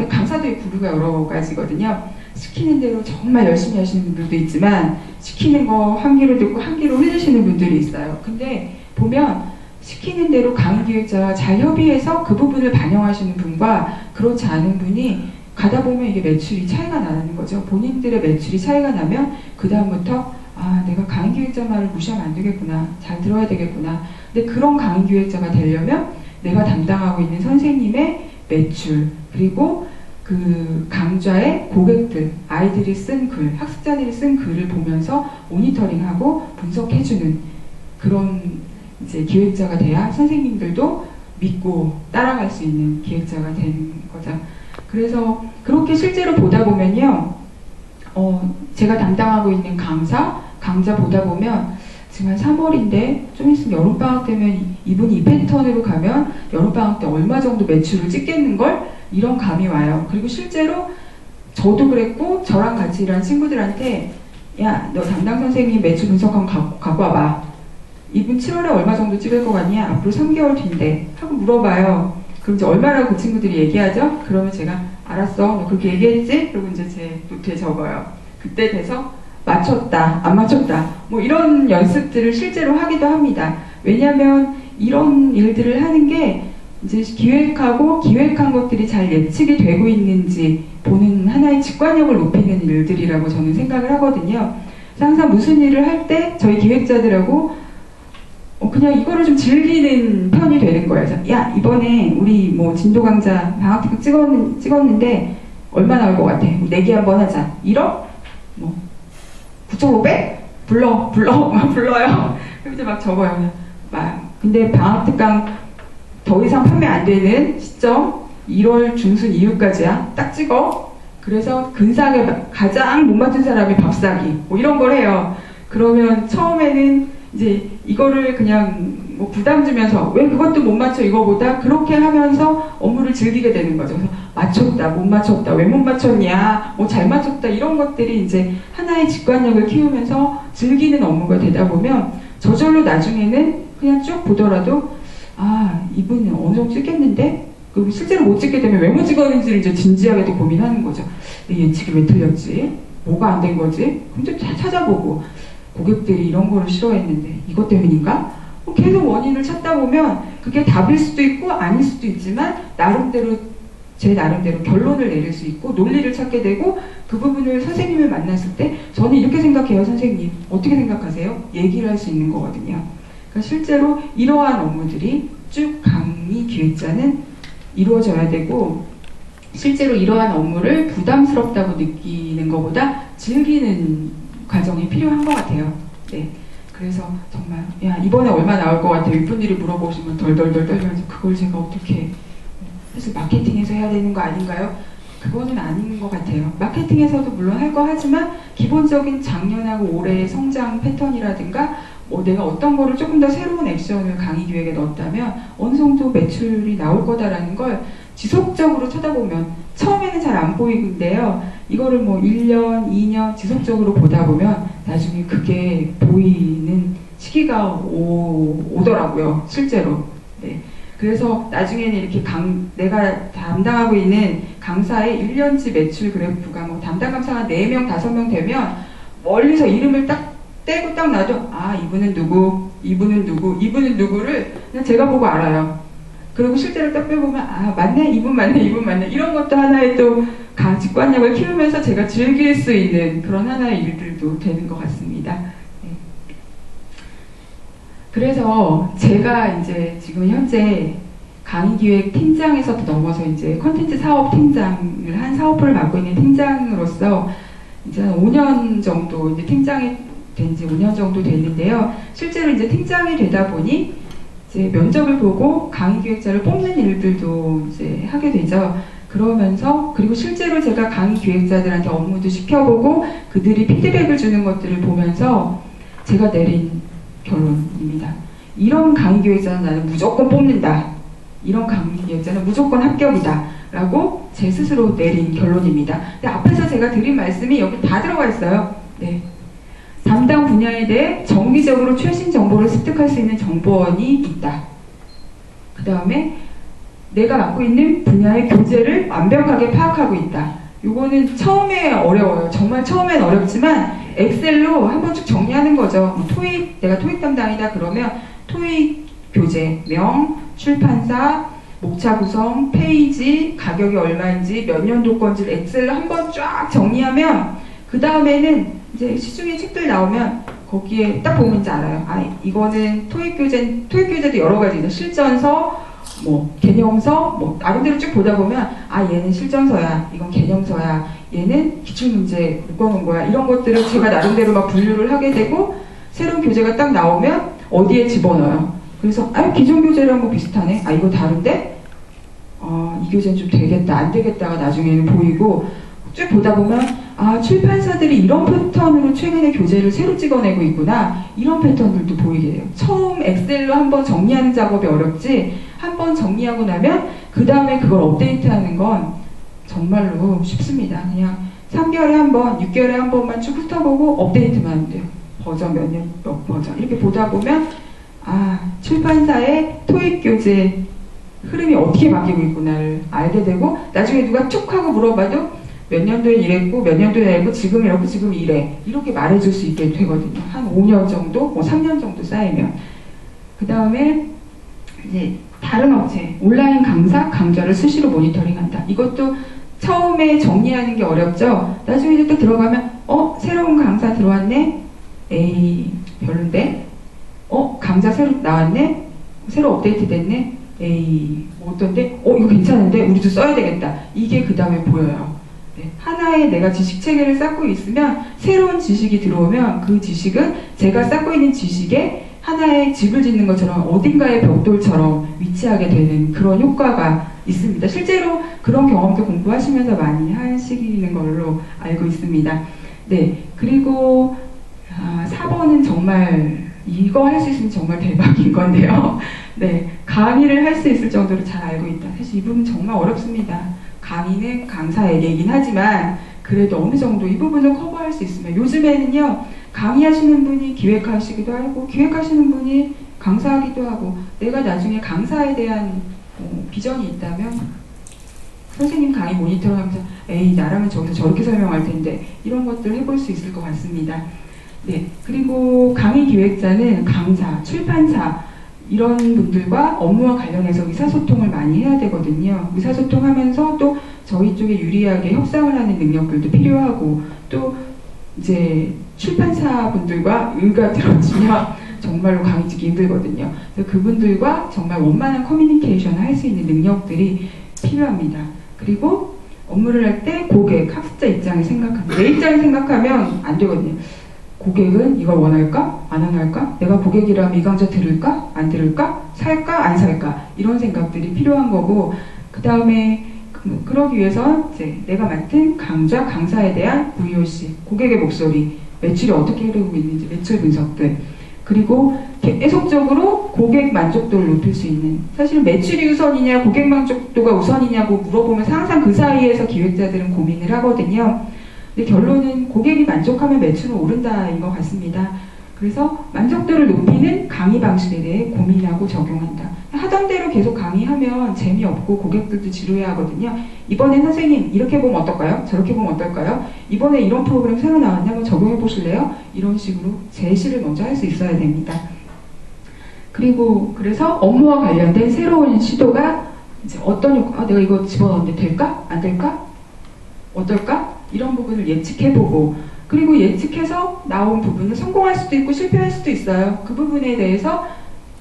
강사들의 부류가 여러 가지거든요. 시키는 대로 정말 열심히 하시는 분들도 있지만 시키는 거 한 귀로 듣고 한 귀로 흘리시는 분들이 있어요. 근데 보면 시키는 대로 강의 기획자와 잘 협의해서 그 부분을 반영하시는 분과 그렇지 않은 분이 가다 보면 이게 매출이 차이가 나는 거죠. 본인들의 매출이 차이가 나면 그 다음부터 내가 강의 기획자 말을 무시하면 안 되겠구나. 잘 들어야 되겠구나. 근데 그런 강의 기획자가 되려면 내가 담당하고 있는 선생님의 매출 그리고 그 강좌의 고객들, 아이들이 쓴 글, 학습자들이 쓴 글을 보면서 모니터링하고 분석해주는 그런 이제 기획자가 돼야 선생님들도 믿고 따라갈 수 있는 기획자가 되는 거죠. 그래서 그렇게 실제로 보다 보면요, 제가 담당하고 있는 강좌 보다 보면 지금 한 3월인데 좀 있으면 여름방학 되면 이분이 이 패턴으로 가면 여름방학 때 얼마 정도 매출을 찍겠는걸? 이런 감이 와요. 그리고 실제로 저도 그랬고 저랑 같이 일하는 친구들한테 야, 너 담당 선생님 매출 분석 한번 갖고 와봐. 이분 7월에 얼마 정도 찍을 것 같냐? 앞으로 3개월 뒤인데 하고 물어봐요. 그럼 이제 얼마라고 그 친구들이 얘기하죠? 그러면 제가 알았어, 너 그렇게 얘기했지? 그리고 이제 제 노트에 적어요. 그때 돼서 맞췄다, 안 맞췄다, 뭐 이런 연습들을 실제로 하기도 합니다. 왜냐하면 이런 일들을 하는 게 이제 기획한 것들이 잘 예측이 되고 있는지 보는 하나의 직관력을 높이는 일들이라고 저는 생각을 하거든요. 항상 무슨 일을 할 때 저희 기획자들하고 그냥 이거를 좀 즐기는 편이 되는 거예요. 야, 이번에 우리 뭐 진도 강좌 방학 특강 찍었는데 얼마 나올 것 같아? 내기 한번 하자. 1억? 뭐 9,500? 불러요. 그럼 이제 막 적어요. 근데 방학 특강 더 이상 판매 안 되는 시점 1월 중순 이후까지야. 딱 찍어. 그래서 근상에 가장 못 맞춘 사람이 밥 사기. 뭐 이런 걸 해요. 그러면 처음에는 이제 이거를 그냥 뭐 부담 주면서 왜 그것도 못 맞춰 이거보다 그렇게 하면서 업무를 즐기게 되는 거죠. 그래서 맞췄다, 못 맞췄다, 왜 못 맞췄냐, 뭐 잘 맞췄다 이런 것들이 이제 하나의 직관력을 키우면서 즐기는 업무가 되다 보면 저절로 나중에는 그냥 쭉 보더라도 이분은 어느 정도 찍겠는데? 그리고 실제로 못 찍게 되면 왜 못 찍었는지를 이제 진지하게 또 고민하는 거죠. 내 예측이 왜 틀렸지? 뭐가 안 된 거지? 그럼 또 찾아보고 고객들이 이런 거를 싫어했는데 이것 때문인가? 계속 원인을 찾다 보면 그게 답일 수도 있고 아닐 수도 있지만 제 나름대로 결론을 내릴 수 있고 논리를 찾게 되고 그 부분을 선생님을 만났을 때 저는 이렇게 생각해요. 선생님 어떻게 생각하세요? 얘기를 할 수 있는 거거든요. 그러니까 실제로 이러한 업무들이 쭉 강의 기획자는 이루어져야 되고 실제로 이러한 업무를 부담스럽다고 느끼는 것보다 즐기는 과정이 필요한 것 같아요. 네. 그래서 정말 이번에 얼마 나올 것 같아요. 윗분들이 물어보시면 덜덜덜 떨면서 그걸 제가 어떻게 사실 마케팅에서 해야 되는 거 아닌가요? 그거는 아닌 것 같아요. 마케팅에서도 물론 할 거 하지만 기본적인 작년하고 올해의 성장 패턴이라든가 내가 어떤 거를 조금 더 새로운 액션을 강의 기획에 넣었다면 어느 정도 매출이 나올 거다라는 걸 지속적으로 쳐다보면 처음에는 잘 안 보이는데요. 이거를 뭐 1년, 2년 지속적으로 보다 보면 나중에 그게 보이는 시기가 오더라고요. 실제로. 네. 그래서 나중에는 이렇게 내가 담당하고 있는 강사의 1년치 매출 그래프가 뭐 담당 강사가 4명, 5명 되면 멀리서 이름을 딱 떼고 딱 놔도 이분은 누구, 이분은 누구, 이분은 누구를 그냥 제가 보고 알아요. 그리고 실제로 딱 빼보면 맞네, 이분 맞네, 이분 맞네 이런 것도 하나의 또 직관력을 키우면서 제가 즐길 수 있는 그런 하나의 일들도 되는 것 같습니다. 네. 그래서 제가 이제 지금 현재 강의기획 팀장에서도 넘어서 이제 컨텐츠 사업 팀장을 한 사업부를 맡고 있는 팀장으로서 이제 한 5년 정도 이제 팀장이 된 지 5년 정도 됐는데요. 실제로 이제 팀장이 되다 보니 이제 면접을 보고 강의 기획자를 뽑는 일들도 이제 하게 되죠. 그러면서 그리고 실제로 제가 강의 기획자들한테 업무도 시켜보고 그들이 피드백을 주는 것들을 보면서 제가 내린 결론입니다. 이런 강의 기획자는 나는 무조건 뽑는다. 이런 강의 기획자는 무조건 합격이다. 라고 제 스스로 내린 결론입니다. 근데 앞에서 제가 드린 말씀이 여기 다 들어가 있어요. 네. 담당 분야에 대해 정기적으로 최신 정보를 습득할 수 있는 정보원이 있다. 그 다음에 내가 맡고 있는 분야의 교재를 완벽하게 파악하고 있다. 이거는 처음에 어려워요. 정말 처음엔 어렵지만 엑셀로 한번 쭉 정리하는 거죠. 토익, 내가 토익 담당이다 그러면 토익 교재, 명, 출판사, 목차 구성, 페이지, 가격이 얼마인지, 몇 년도 건지 엑셀로 한번 쫙 정리하면 그 다음에는 이제 시중에 책들 나오면 거기에 딱 보면 이제 알아요. 아, 이거는 토익 교재도 여러 가지 있어요. 실전서, 뭐 개념서, 뭐 나름대로 쭉 보다 보면 아, 얘는 실전서야, 이건 개념서야, 얘는 기출문제 묶어놓은 거야. 이런 것들을 제가 나름대로 막 분류를 하게 되고 새로운 교재가 딱 나오면 어디에 집어넣어요. 그래서 아, 기존 교재랑 뭐 비슷하네. 아, 이거 다른데? 이 교재는 좀 되겠다, 안 되겠다가 나중에는 보이고 쭉 보다 보면 아, 출판사들이 이런 패턴으로 최근에 교재를 새로 찍어내고 있구나. 이런 패턴들도 보이게 돼요. 처음 엑셀로 한번 정리하는 작업이 어렵지 한번 정리하고 나면 그 다음에 그걸 업데이트하는 건 정말로 쉽습니다. 그냥 3개월에 한 번, 6개월에 한 번만 쭉 훑어보고 업데이트만 하면 돼요. 버전 몇 년, 몇 버전 이렇게 보다 보면 아, 출판사의 토익 교재 흐름이 어떻게 바뀌고 있구나를 알게 되고 나중에 누가 툭 하고 물어봐도 몇 년도에 이랬고 몇 년도에 이랬고 지금 이렇고 지금 이래 이렇게 말해줄 수 있게 되거든요. 한 5년 정도, 뭐 3년 정도 쌓이면 그 다음에 이제 다른 업체 온라인 강좌를 수시로 모니터링한다. 이것도 처음에 정리하는 게 어렵죠. 나중에 이제 또 들어가면 새로운 강사 들어왔네. 에이 별론데. 강좌 새로 나왔네. 새로 업데이트 됐네. 에이 뭐 어떤데? 이거 괜찮은데 우리도 써야 되겠다. 이게 그 다음에 보여요. 네, 하나의 내가 지식 체계를 쌓고 있으면 새로운 지식이 들어오면 그 지식은 제가 쌓고 있는 지식에 하나의 집을 짓는 것처럼 어딘가의 벽돌처럼 위치하게 되는 그런 효과가 있습니다. 실제로 그런 경험도 공부하시면서 많이 하시는 걸로 알고 있습니다. 네, 그리고 4번은 정말 이거 할 수 있으면 정말 대박인 건데요. 네, 강의를 할 수 있을 정도로 잘 알고 있다. 사실 이 부분 정말 어렵습니다. 강의는 강사에게이긴 하지만 그래도 어느 정도 이 부분을 커버할 수 있으면 요즘에는요 강의하시는 분이 기획하시기도 하고 기획하시는 분이 강사하기도 하고 내가 나중에 강사에 대한 비전이 있다면 선생님 강의 모니터를 하면서 에이 나라면 저기서 저렇게 설명할 텐데 이런 것들 해볼 수 있을 것 같습니다. 네, 그리고 강의 기획자는 강사, 출판사 이런 분들과 업무와 관련해서 의사소통을 많이 해야 되거든요. 의사소통하면서 또 저희 쪽에 유리하게 협상을 하는 능력들도 필요하고 또 이제 출판사 분들과 의가 들어지면 정말로 강의 듣기 힘들거든요. 그래서 그분들과 정말 원만한 커뮤니케이션을 할 수 있는 능력들이 필요합니다. 그리고 업무를 할 때 고객, 학습자 입장을 생각합니다. 내 입장을 생각하면 안 되거든요. 고객은 이걸 원할까? 안 원할까? 내가 고객이라면 이 강좌 들을까? 안 들을까? 살까? 안 살까? 이런 생각들이 필요한 거고 그 다음에 그러기 위해서 이제 내가 맡은 강사에 대한 VOC, 고객의 목소리, 매출이 어떻게 흐르고 있는지 매출 분석들 그리고 계속적으로 고객 만족도를 높일 수 있는 사실 매출이 우선이냐 고객 만족도가 우선이냐고 물어보면 항상 그 사이에서 기획자들은 고민을 하거든요. 근데 결론은 고객이 만족하면 매출은 오른다인 것 같습니다. 그래서 만족도를 높이는 강의 방식에 대해 고민하고 적용한다. 하던 대로 계속 강의하면 재미없고 고객들도 지루해하거든요. 이번엔 선생님 이렇게 보면 어떨까요? 저렇게 보면 어떨까요? 이번에 이런 프로그램 새로 나왔냐? 한번 적용해 보실래요? 이런 식으로 제시를 먼저 할 수 있어야 됩니다. 그리고 그래서 업무와 관련된 새로운 시도가 이제 어떤 효과, 내가 이거 집어넣는데 될까? 안 될까? 어떨까? 이런 부분을 예측해보고 그리고 예측해서 나온 부분은 성공할 수도 있고 실패할 수도 있어요. 그 부분에 대해서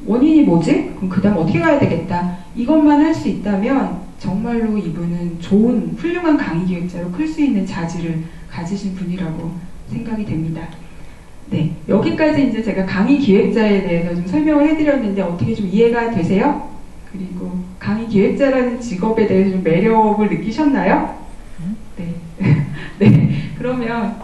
원인이 뭐지? 그럼 그 다음 어떻게 가야 되겠다. 이것만 할 수 있다면 정말로 이분은 좋은 훌륭한 강의 기획자로 클 수 있는 자질을 가지신 분이라고 생각이 됩니다. 네, 여기까지 이제 제가 강의 기획자에 대해서 좀 설명을 해드렸는데 어떻게 좀 이해가 되세요? 그리고 강의 기획자라는 직업에 대해서 좀 매력을 느끼셨나요? 네, 네, 그러면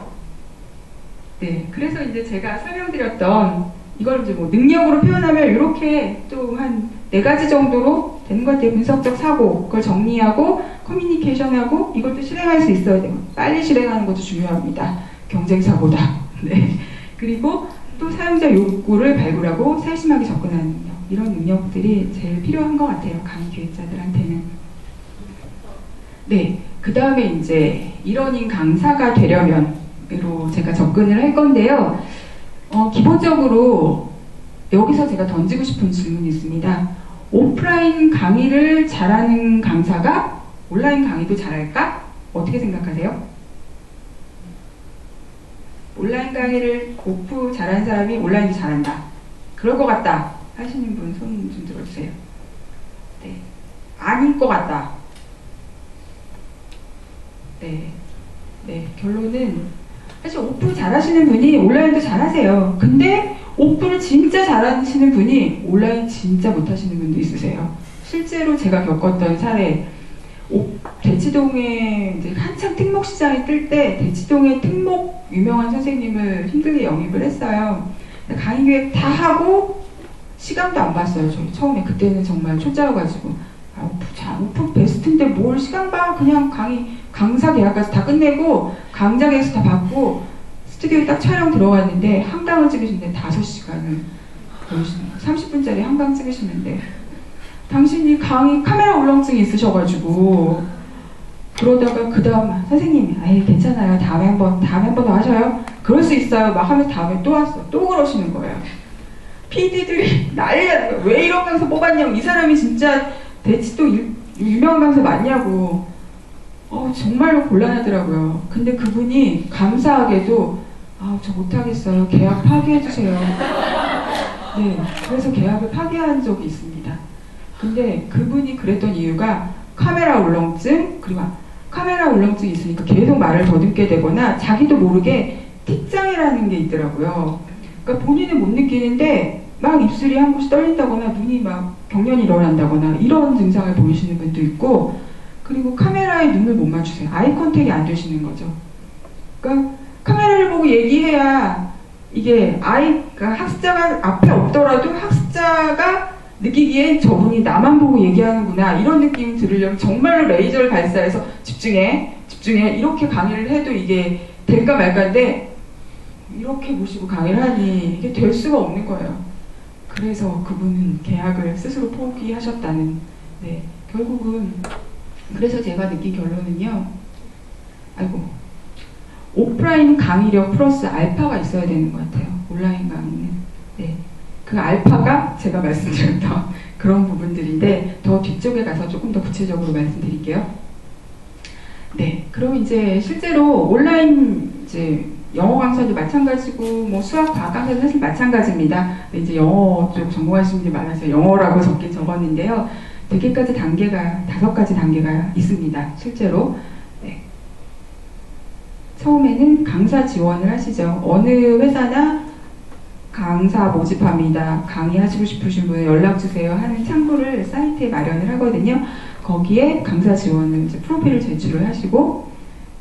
네, 그래서 이제 제가 설명드렸던 이걸 이제 뭐 능력으로 표현하면 이렇게 또 한 4가지 정도로 되는 것 같아요. 분석적 사고, 그걸 정리하고 커뮤니케이션하고 이것도 실행할 수 있어야 돼요. 빨리 실행하는 것도 중요합니다. 경쟁 사고다. 네. 그리고 또 사용자 욕구를 발굴하고 세심하게 접근하는 능력. 이런 능력들이 제일 필요한 것 같아요. 강의 기획자들한테는. 네. 그 다음에 이제 일원인 강사가 되려면으로 제가 접근을 할 건데요. 기본적으로 여기서 제가 던지고 싶은 질문이 있습니다. 오프라인 강의를 잘하는 강사가 온라인 강의도 잘할까? 어떻게 생각하세요? 온라인 강의를 오프 잘하는 사람이 온라인도 잘한다. 그럴 것 같다 하시는 분 손 좀 들어주세요. 네. 아닌 것 같다. 네. 네. 결론은 사실 오프 잘하시는 분이 온라인도 잘하세요. 근데 오프를 진짜 잘하시는 분이 온라인 진짜 못하시는 분도 있으세요. 실제로 제가 겪었던 사례, 대치동에 이제 한창 특목 시장이 뜰 때 대치동에 특목 유명한 선생님을 힘들게 영입을 했어요. 강의 기획 다 하고 시간도 안 봤어요. 저희 처음에 그때는 정말 초짜여가지고 오프 베스트인데 뭘 시간 봐? 그냥 강사 계약까지 다 끝내고 강좌 계약서 다 받고 스튜디오에 딱 촬영 들어갔는데 한강을 찍으시는데 5시간을 30분짜리 한강 찍으시는데 당신이 강의 카메라 울렁증이 있으셔가지고 그러다가 그 다음 선생님이 아예 괜찮아요. 다음에 한 번 더 하셔요. 그럴 수 있어요. 막 하면서 다음에 또 왔어. 또 그러시는 거예요. PD들이 난리가 나는 거예요. 왜 이런 강사 뽑았냐고. 이 사람이 진짜 대치동 유명한 강사 맞냐고. 정말로 곤란하더라고요. 근데 그분이 감사하게도 저 못하겠어요. 계약 파기해주세요. 네, 그래서 계약을 파기한 적이 있습니다. 근데 그분이 그랬던 이유가 카메라 울렁증, 그리고 카메라 울렁증이 있으니까 계속 말을 더듬게 되거나 자기도 모르게 틱장애라는 게 있더라고요. 그러니까 본인은 못 느끼는데 막 입술이 한 곳이 떨린다거나 눈이 막 경련이 일어난다거나 이런 증상을 보이시는 분도 있고, 그리고 카메라에 눈을 못 맞추세요. 아이 컨택이 안 되시는 거죠. 그러니까 카메라를 보고 얘기해야 이게 그러니까 학습자가 앞에 없더라도 학습자가 느끼기엔 저분이 나만 보고 얘기하는구나 이런 느낌이 들으려면 정말로 레이저를 발사해서 집중해 이렇게 강의를 해도 이게 될까 말까인데 이렇게 보시고 강의를 하니 이게 될 수가 없는 거예요. 그래서 그분은 계약을 스스로 포기하셨다는. 네, 결국은 그래서 제가 느낀 결론은요. 오프라인 강의력 플러스 알파가 있어야 되는 것 같아요. 온라인 강의는. 네. 그 알파가 제가 말씀드렸던 그런 부분들인데 더 뒤쪽에 가서 조금 더 구체적으로 말씀드릴게요. 네. 그럼 이제 실제로 온라인 이제 영어 강사도 마찬가지고 뭐 수학, 과학 강사도 사실 마찬가지입니다. 이제 영어 쪽 전공하시는 분들이 많아서 영어라고 적었는데요. 되게 가지 단계가 5가지 단계가 있습니다. 실제로. 처음에는 강사 지원을 하시죠. 어느 회사나 강사 모집합니다. 강의하시고 싶으신 분은 연락주세요 하는 창구를 사이트에 마련을 하거든요. 거기에 강사 지원을 이제 프로필을 제출을 하시고,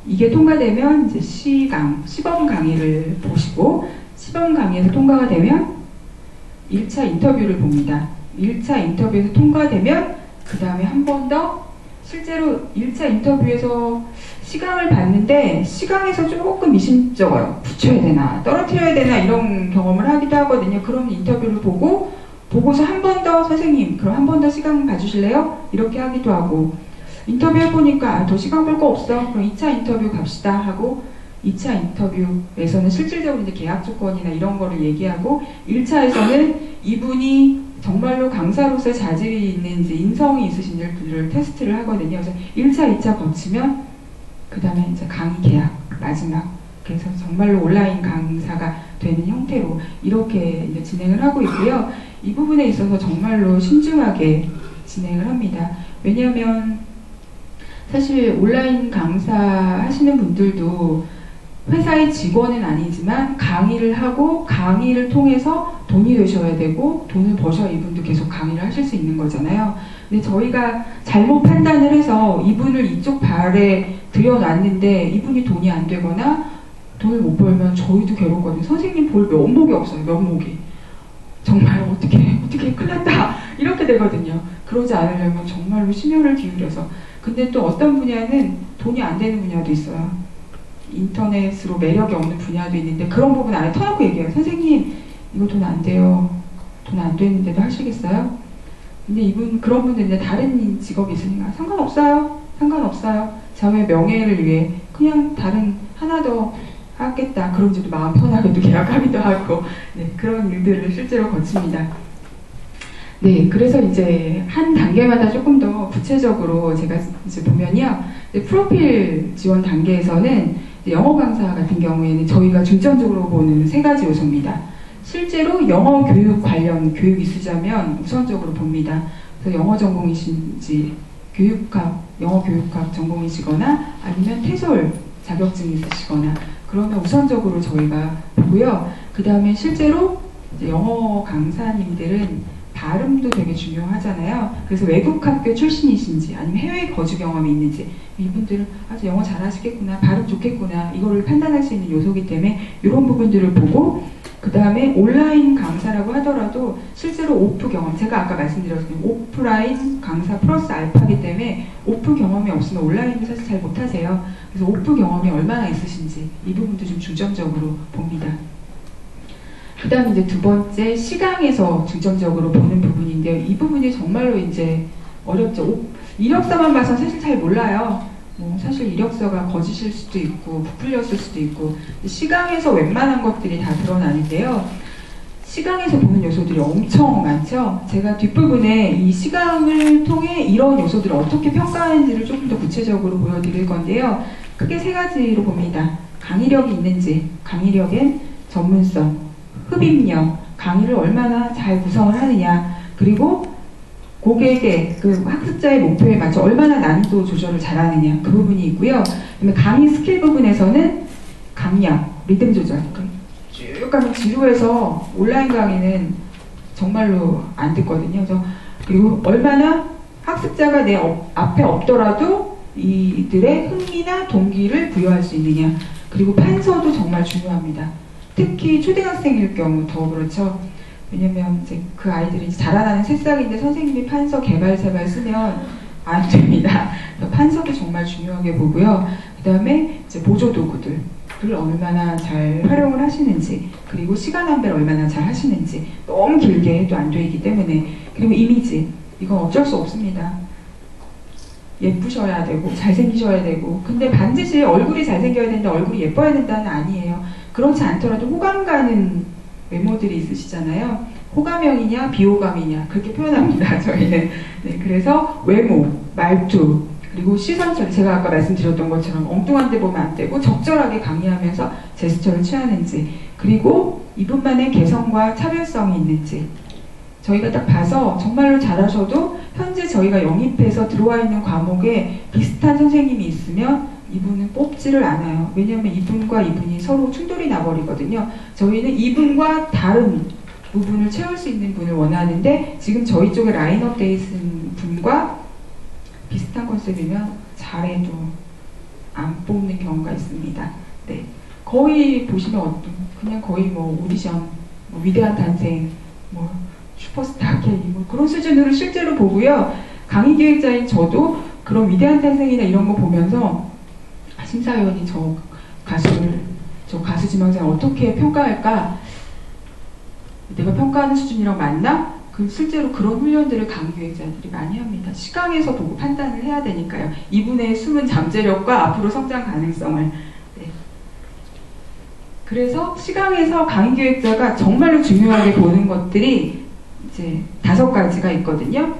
이게 통과되면 이제 시범 강의를 보시고, 시범 강의에서 통과가 되면 1차 인터뷰를 봅니다. 1차 인터뷰에서 통과되면 그 다음에 한 번 더 실제로 1차 인터뷰에서 시강을 봤는데 시강에서 조금 미심쩍어요. 붙여야 되나 떨어뜨려야 되나 이런 경험을 하기도 하거든요. 그럼 인터뷰를 보고서 한 번 더 선생님 그럼 한 번 더 시강 봐주실래요? 이렇게 하기도 하고, 인터뷰 해보니까 더 시간 볼 거 없어. 그럼 2차 인터뷰 갑시다 하고 2차 인터뷰에서는 실질적으로 이제 계약 조건이나 이런 거를 얘기하고, 1차에서는 이분이 정말로 강사로서의 자질이 있는지 인성이 있으신지를 테스트를 하거든요. 그래서 1차, 2차 거치면 그 다음에 이제 강의 계약 마지막, 그래서 정말로 온라인 강사가 되는 형태로 이렇게 이제 진행을 하고 있고요. 이 부분에 있어서 정말로 신중하게 진행을 합니다. 왜냐하면 사실 온라인 강사 하시는 분들도 회사의 직원은 아니지만 강의를 하고 강의를 통해서 돈이 되셔야 되고 돈을 버셔야 이분도 계속 강의를 하실 수 있는 거잖아요. 근데 저희가 잘못 판단을 해서 이분을 이쪽 발에 들여놨는데 이분이 돈이 안 되거나 돈을 못 벌면 저희도 괴롭거든요. 선생님 볼 면목이 없어요. 면목이. 정말 어떻게 큰일 났다 이렇게 되거든요. 그러지 않으려면 정말로 심혈을 기울여서. 근데 또 어떤 분야는 돈이 안 되는 분야도 있어요. 인터넷으로 매력이 없는 분야도 있는데 그런 부분 안에 터놓고 얘기해요. 선생님 이거 돈 안 돼요. 돈 안 되는데도 하시겠어요? 근데 이분 그런 분들인데 다른 직업이 있으니까 상관없어요. 상관없어요. 자매 명예를 위해 그냥 다른 하나 더 하겠다. 그런지도 마음 편하게도 계약하기도 하고 네, 그런 일들을 실제로 거칩니다. 네, 그래서 이제 한 단계마다 조금 더 구체적으로 제가 이제 보면요. 이제 프로필 지원 단계에서는 영어 강사 같은 경우에는 저희가 중점적으로 보는 세 가지 요소입니다. 실제로 영어 교육 관련 교육이 있으자면 우선적으로 봅니다. 그래서 영어 전공이신지 영어 교육학 전공이시거나 아니면 태솔 자격증이 있으시거나 그러면 우선적으로 저희가 보고요. 그 다음에 실제로 이제 영어 강사님들은 발음도 되게 중요하잖아요. 그래서 외국 학교 출신이신지 아니면 해외 거주 경험이 있는지 이분들은 아주 영어 잘하시겠구나, 발음 좋겠구나 이거를 판단할 수 있는 요소이기 때문에 이런 부분들을 보고 그 다음에 온라인 강사라고 하더라도 실제로 오프 경험, 제가 아까 말씀드렸듯이 오프라인 강사 플러스 알파이기 때문에 오프 경험이 없으면 온라인을 사실 잘 못하세요. 그래서 오프 경험이 얼마나 있으신지 이 부분도 좀 중점적으로 봅니다. 그 다음 이제 두 번째 시강에서 중점적으로 보는 부분인데요. 이 부분이 정말로 이제 어렵죠. 이력서만 봐서 사실 잘 몰라요. 사실 이력서가 거짓일 수도 있고 부풀렸을 수도 있고 시강에서 웬만한 것들이 다 드러나는데요. 시강에서 보는 요소들이 엄청 많죠. 제가 뒷부분에 이 시강을 통해 이런 요소들을 어떻게 평가하는지를 조금 더 구체적으로 보여드릴 건데요. 크게 세 가지로 봅니다. 강의력이 있는지, 강의력엔 전문성, 흡입력, 강의를 얼마나 잘 구성을 하느냐, 그리고 고객의 그 학습자의 목표에 맞춰 얼마나 난이도 조절을 잘하느냐 그 부분이 있고요. 그다음에 강의 스킬 부분에서는 강약, 리듬 조절 쭉 가면 지루해서 온라인 강의는 정말로 안 듣거든요. 그리고 얼마나 학습자가 내 앞에 없더라도 이들의 흥미나 동기를 부여할 수 있느냐. 그리고 판서도 정말 중요합니다. 특히 초등학생일 경우 더 그렇죠. 왜냐면 이제 그 아이들이 자라나는 새싹인데 선생님이 판서 개발세발 쓰면 안 됩니다. 판서도 정말 중요하게 보고요. 그 다음에 이제 보조 도구들을 얼마나 잘 활용을 하시는지, 그리고 시간 안배를 얼마나 잘 하시는지, 너무 길게 해도 안 되기 때문에, 그리고 이미지, 이건 어쩔 수 없습니다. 예쁘셔야 되고 잘생기셔야 되고, 근데 반드시 얼굴이 잘생겨야 되는데 얼굴이 예뻐야 된다는 아니에요. 그렇지 않더라도 호감 가는 외모들이 있으시잖아요. 호감형이냐 비호감이냐 그렇게 표현합니다. 저희는. 네, 그래서 외모, 말투, 그리고 시선 처리, 제가 아까 말씀드렸던 것처럼 엉뚱한 데 보면 안 되고 적절하게 강의하면서 제스처를 취하는지, 그리고 이분만의 개성과 차별성이 있는지 저희가 딱 봐서 정말로 잘하셔도 현재 저희가 영입해서 들어와 있는 과목에 비슷한 선생님이 있으면 이분은 뽑지를 않아요. 왜냐하면 이분과 이분이 서로 충돌이 나버리거든요. 저희는 이분과 다른 부분을 채울 수 있는 분을 원하는데 지금 저희 쪽에 라인업 돼 있는 분과 비슷한 컨셉이면 잘해도 안 뽑는 경우가 있습니다. 네, 거의 보시면 그냥 거의 뭐 오디션, 뭐 위대한 탄생, 뭐 슈퍼스타 K 뭐 그런 수준으로 실제로 보고요. 강의 기획자인 저도 그런 위대한 탄생이나 이런 거 보면서 심사위원이 저 가수 지망생 어떻게 평가할까? 내가 평가하는 수준이랑 맞나? 실제로 그런 훈련들을 강의 기획자들이 많이 합니다. 시강에서 보고 판단을 해야 되니까요. 이분의 숨은 잠재력과 앞으로 성장 가능성을. 네. 그래서 시강에서 강의 기획자가 정말로 중요하게 보는 것들이 이제 5가지가 있거든요.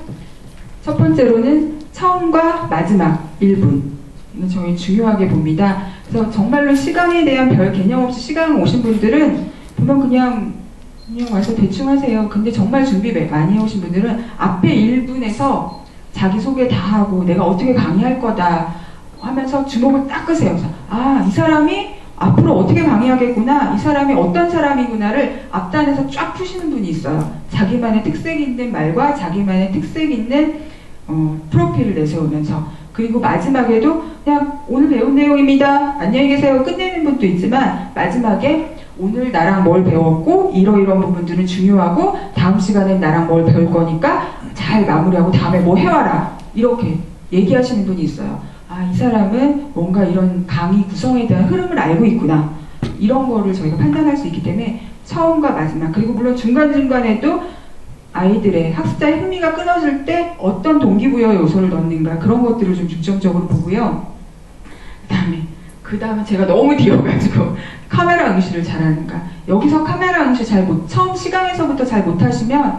첫 번째로는 처음과 마지막 1분. 이건 저희 중요하게 봅니다. 그래서 정말로 시강에 대한 별 개념 없이 시강 오신 분들은 보면 그냥 와서 대충 하세요. 근데 정말 준비 많이 해오신 분들은 앞에 1분에서 자기소개 다 하고 내가 어떻게 강의할 거다 하면서 주목을 딱 끄세요. 그래서 이 사람이 앞으로 어떻게 강의하겠구나, 이 사람이 어떤 사람이구나를 앞단에서 쫙 푸시는 분이 있어요. 자기만의 특색 있는 말과 자기만의 특색 있는 프로필을 내세우면서, 그리고 마지막에도 그냥 오늘 배운 내용입니다, 안녕히 계세요, 끝내는 분도 있지만 마지막에 오늘 나랑 뭘 배웠고 이러이러한 부분들은 중요하고 다음 시간엔 나랑 뭘 배울 거니까 잘 마무리하고 다음에 뭐 해와라, 이렇게 얘기하시는 분이 있어요. 아, 이 사람은 뭔가 이런 강의 구성에 대한 흐름을 알고 있구나, 이런 거를 저희가 판단할 수 있기 때문에 처음과 마지막, 그리고 물론 중간중간에도 아이들의 학습자의 흥미가 끊어질 때 어떤 동기부여 요소를 넣는가, 그런 것들을 좀 중점적으로 보고요. 그 다음에 제가 너무 뒤어가지고 카메라 응시를 잘하는가. 여기서 카메라 응시 처음 시강에서부터 잘 못하시면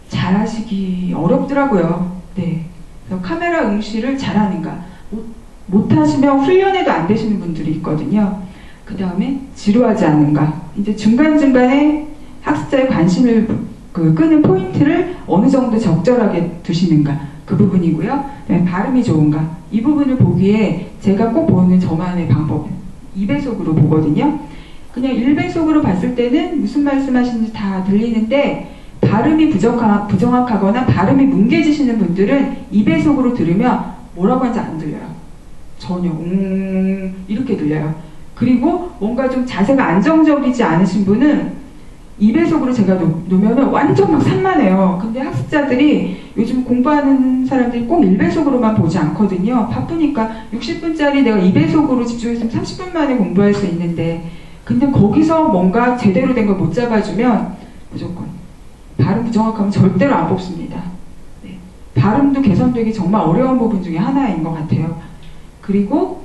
잘하시기 어렵더라고요. 네. 그래서 카메라 응시를 잘하는가. 못하시면 훈련에도 안 되시는 분들이 있거든요. 그 다음에 지루하지 않은가. 이제 중간중간에 학습자의 관심을 끄는 포인트를 어느 정도 적절하게 두시는가, 그 부분이고요. 네, 발음이 좋은가, 이 부분을 보기에 제가 꼭 보는 저만의 방법, 2배속으로 보거든요. 그냥 1배속으로 봤을 때는 무슨 말씀하시는지 다 들리는데 발음이 부정확하거나 발음이 뭉개지시는 분들은 2배속으로 들으면 뭐라고 하는지 안 들려요. 전혀 이렇게 들려요. 그리고 뭔가 좀 자세가 안정적이지 않으신 분은 2배속으로 제가 놓으면 완전 막 산만해요. 근데 학습자들이 요즘 공부하는 사람들이 꼭 1배속으로만 보지 않거든요. 바쁘니까 60분짜리 내가 2배속으로 집중했으면 30분 만에 공부할 수 있는데, 근데 거기서 뭔가 제대로 된 걸 못 잡아주면 무조건 발음 부정확하면 절대로 안 뽑습니다. 네. 발음도 개선되기 정말 어려운 부분 중에 하나인 것 같아요. 그리고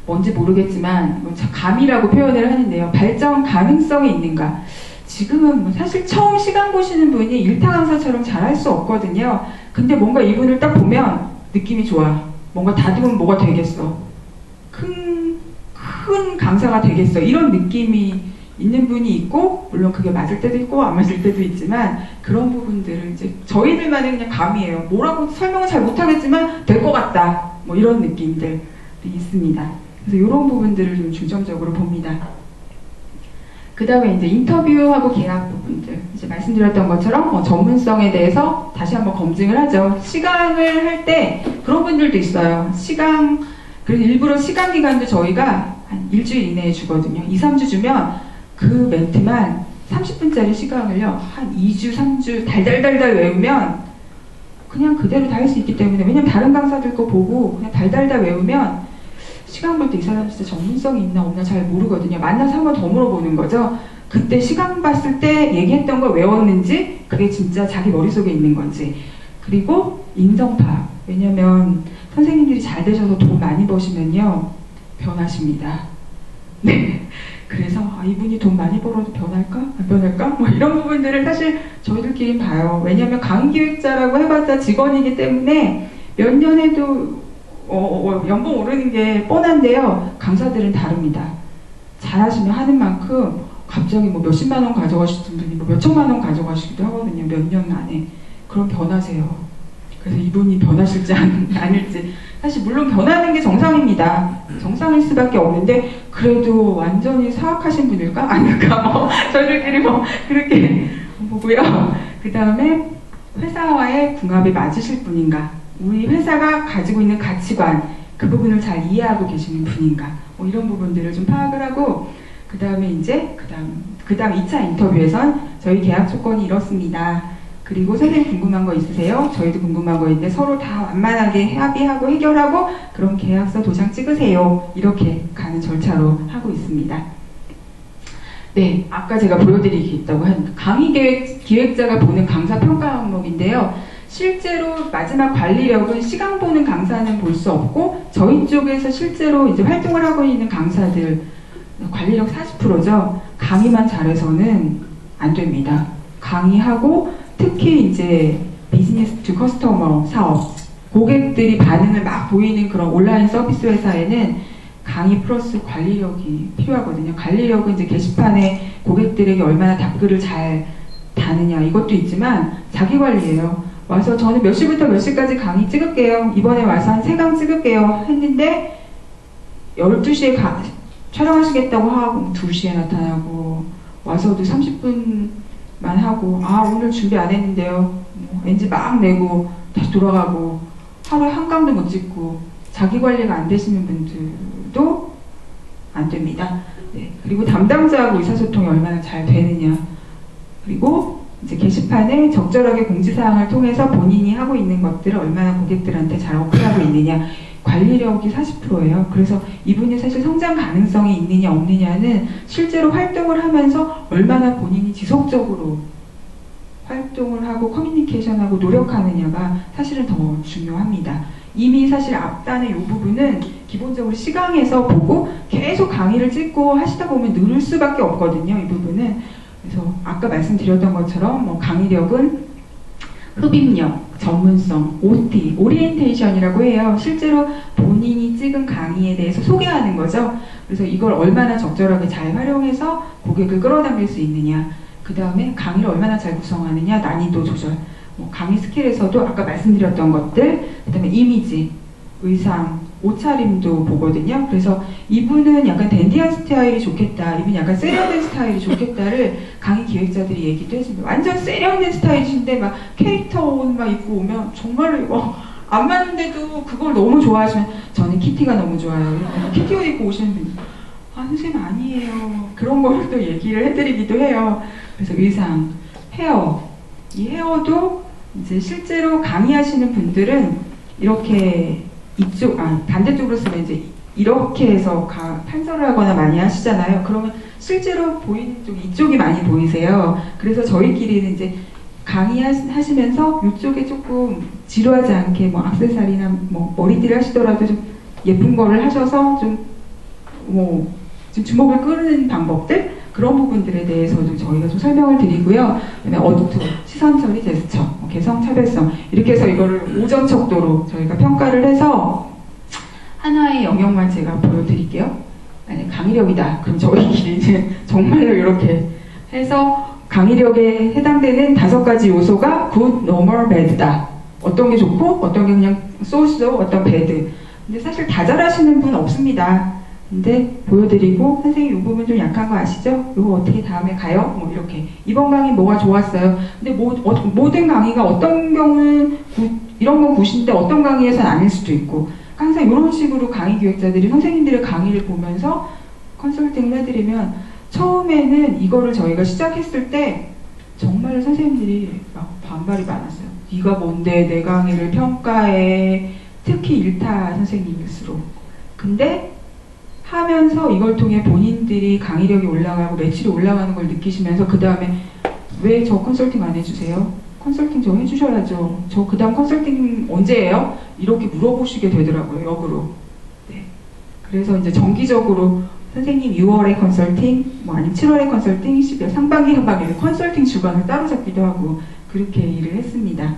뭔지 모르겠지만 감이라고 표현을 하는데요. 발전 가능성이 있는가. 지금은 사실 처음 시간 보시는 분이 일타 강사처럼 잘할 수 없거든요. 근데 뭔가 이분을 딱 보면 느낌이 좋아. 뭔가 다듬으면 뭐가 되겠어. 큰 강사가 되겠어. 이런 느낌이 있는 분이 있고, 물론 그게 맞을 때도 있고 안 맞을 때도 있지만, 그런 부분들을 이제 저희들만의 그냥 감이에요. 뭐라고 설명을 잘 못하겠지만 될 것 같다. 뭐 이런 느낌들이 있습니다. 그래서 이런 부분들을 좀 중점적으로 봅니다. 그 다음에 이제 인터뷰하고 계약 부분들, 이제 말씀드렸던 것처럼 전문성에 대해서 다시 한번 검증을 하죠. 시강을 할 때 그런 분들도 있어요. 그래서 일부러 시강 기간도 저희가 한 일주일 이내에 주거든요. 2, 3주 주면 그 멘트만 30분짜리 시강을요, 한 2주, 3주 달달달달 외우면 그냥 그대로 다 할 수 있기 때문에, 왜냐면 다른 강사들 거 보고 그냥 달달달 외우면 시간 볼 때 이 사람 진짜 전문성이 있나 없나 잘 모르거든요. 만나서 한 번 더 물어보는 거죠. 그때 시간 봤을 때 얘기했던 걸 외웠는지, 그게 진짜 자기 머릿속에 있는 건지. 그리고 인성 파악. 왜냐면 선생님들이 잘 되셔서 돈 많이 버시면요, 변하십니다. 네. 그래서 이분이 돈 많이 벌어도 변할까? 안 변할까? 뭐 이런 부분들을 사실 저희들끼리 봐요. 왜냐면 강의기획자라고 해봤자 직원이기 때문에 몇 년 해도 연봉 오르는 게 뻔한데요. 강사들은 다릅니다. 잘하시면 하는 만큼 갑자기 뭐 몇십만 원 가져가시던 분이 뭐 몇천만 원 가져가시기도 하거든요. 몇 년 안에. 그럼 변하세요. 그래서 이분이 변하실지 아닐지. 사실 물론 변하는 게 정상입니다. 정상일 수밖에 없는데, 그래도 완전히 사악하신 분일까? 아닐까? 뭐 저희들끼리 뭐 그렇게 보고요. 그 다음에 회사와의 궁합이 맞으실 분인가? 우리 회사가 가지고 있는 가치관, 그 부분을 잘 이해하고 계시는 분인가? 뭐 이런 부분들을 좀 파악을 하고, 그 다음에 이제 그 다음 2차 인터뷰에선 저희 계약 조건이 이렇습니다. 그리고 선생님 궁금한 거 있으세요? 저희도 궁금한 거 있는데 서로 다 완만하게 합의하고 해결하고, 그럼 계약서 도장 찍으세요. 이렇게 가는 절차로 하고 있습니다. 네, 아까 제가 보여드리겠다고 한 강의 기획자가 보는 강사 평가 항목인데요. 실제로 마지막 관리력은 시강 보는 강사는 볼 수 없고, 저희 쪽에서 실제로 이제 활동을 하고 있는 강사들 관리력 40%죠. 강의만 잘해서는 안 됩니다. 강의하고 특히 이제 비즈니스 투 커스터머 사업, 고객들이 반응을 막 보이는 그런 온라인 서비스 회사에는 강의 플러스 관리력이 필요하거든요. 관리력은 이제 게시판에 고객들에게 얼마나 답글을 잘 다느냐, 이것도 있지만 자기 관리예요. 와서 저는 몇 시부터 몇 시까지 강의 찍을게요. 이번에 와서 한 3강 찍을게요. 했는데 12시에 촬영하시겠다고 하고 2시에 나타나고 와서도 30분만 하고 아 오늘 준비 안 했는데요. 뭐 NG 막 내고 다시 돌아가고 하루에 한 강도 못 찍고 자기 관리가 안 되시는 분들도 안 됩니다. 네. 그리고 담당자하고 의사소통이 얼마나 잘 되느냐. 그리고 이제 게시판에 적절하게 공지사항을 통해서 본인이 하고 있는 것들을 얼마나 고객들한테 잘 어필하고 있느냐. 관리력이 40%예요. 그래서 이분이 사실 성장 가능성이 있느냐 없느냐는 실제로 활동을 하면서 얼마나 본인이 지속적으로 활동을 하고 커뮤니케이션하고 노력하느냐가 사실은 더 중요합니다. 이미 사실 앞단의 이 부분은 기본적으로 시강에서 보고 계속 강의를 찍고 하시다 보면 늘을 수밖에 없거든요. 이 부분은. 그래서 아까 말씀드렸던 것처럼 뭐 강의력은 흡입력, 전문성, OT, 오리엔테이션이라고 해요. 실제로 본인이 찍은 강의에 대해서 소개하는 거죠. 그래서 이걸 얼마나 적절하게 잘 활용해서 고객을 끌어당길 수 있느냐. 그 다음에 강의를 얼마나 잘 구성하느냐, 난이도 조절. 뭐 강의 스킬에서도 아까 말씀드렸던 것들, 그 다음에 이미지, 의상, 옷차림도 보거든요. 그래서 이분은 약간 댄디한 스타일이 좋겠다, 이분 약간 세련된 스타일이 좋겠다를 강의 기획자들이 얘기도 해줍니다. 완전 세련된 스타일이신데 막 캐릭터 옷 막 입고 오면 정말로 이거 안 맞는데도 그걸 너무 좋아하시면 저는 키티가 너무 좋아요. 키티 옷 입고 오시는 분이 아 선생님 아니에요. 그런 걸 또 얘기를 해드리기도 해요. 그래서 의상, 헤어, 이 헤어도 이제 실제로 강의하시는 분들은 이렇게 이쪽, 반대쪽으로 쓰면 이제 이렇게 해서 판서를 하거나 많이 하시잖아요. 그러면 실제로 보이는 쪽이 이쪽이 많이 보이세요. 그래서 저희끼리는 이제 강의하시면서 이쪽에 조금 지루하지 않게 뭐 액세서리나 뭐 머리띠를 하시더라도 좀 예쁜 거를 하셔서 좀 좀 주목을 끄는 방법들 그런 부분들에 대해서도 저희가 좀 설명을 드리고요. 그다음에 어두투, 시선 처리, 제스처, 개성, 차별성 이렇게 해서 이거를 오점척도로 저희가 평가를 해서 하나의 영역만 제가 보여드릴게요. 만약 강의력이다. 그럼 저희끼리는 정말로 이렇게 해서 강의력에 해당되는 5가지 요소가 good, normal, bad다. 어떤 게 좋고 어떤 게 그냥 so-so, 어떤 bad. 근데 사실 다 잘하시는 분 없습니다. 근데 보여드리고 선생님 이 부분 좀 약한 거 아시죠? 이거 어떻게 다음에 가요? 뭐 이렇게 이번 강의 뭐가 좋았어요? 근데 모든 강의가 어떤 경우는 이런 건 굿인데 어떤 강의에서는 아닐 수도 있고 항상 이런 식으로 강의 기획자들이 선생님들의 강의를 보면서 컨설팅을 해드리면 처음에는 이거를 저희가 시작했을 때 정말 선생님들이 막 반발이 많았어요. 네가 뭔데 내 강의를 평가해. 특히 1타 선생님일수록. 근데 하면서 이걸 통해 본인들이 강의력이 올라가고 매출이 올라가는 걸 느끼시면서 그 다음에 왜 저 컨설팅 안 해주세요? 컨설팅 저 해주셔야죠. 저 그 다음 컨설팅 언제 해요? 이렇게 물어보시게 되더라고요. 역으로. 네. 그래서 이제 정기적으로 선생님 6월에 컨설팅, 뭐 아니면 7월에 컨설팅, 12월 상반기, 하반기 컨설팅 주간을 따로 잡기도 하고 그렇게 일을 했습니다.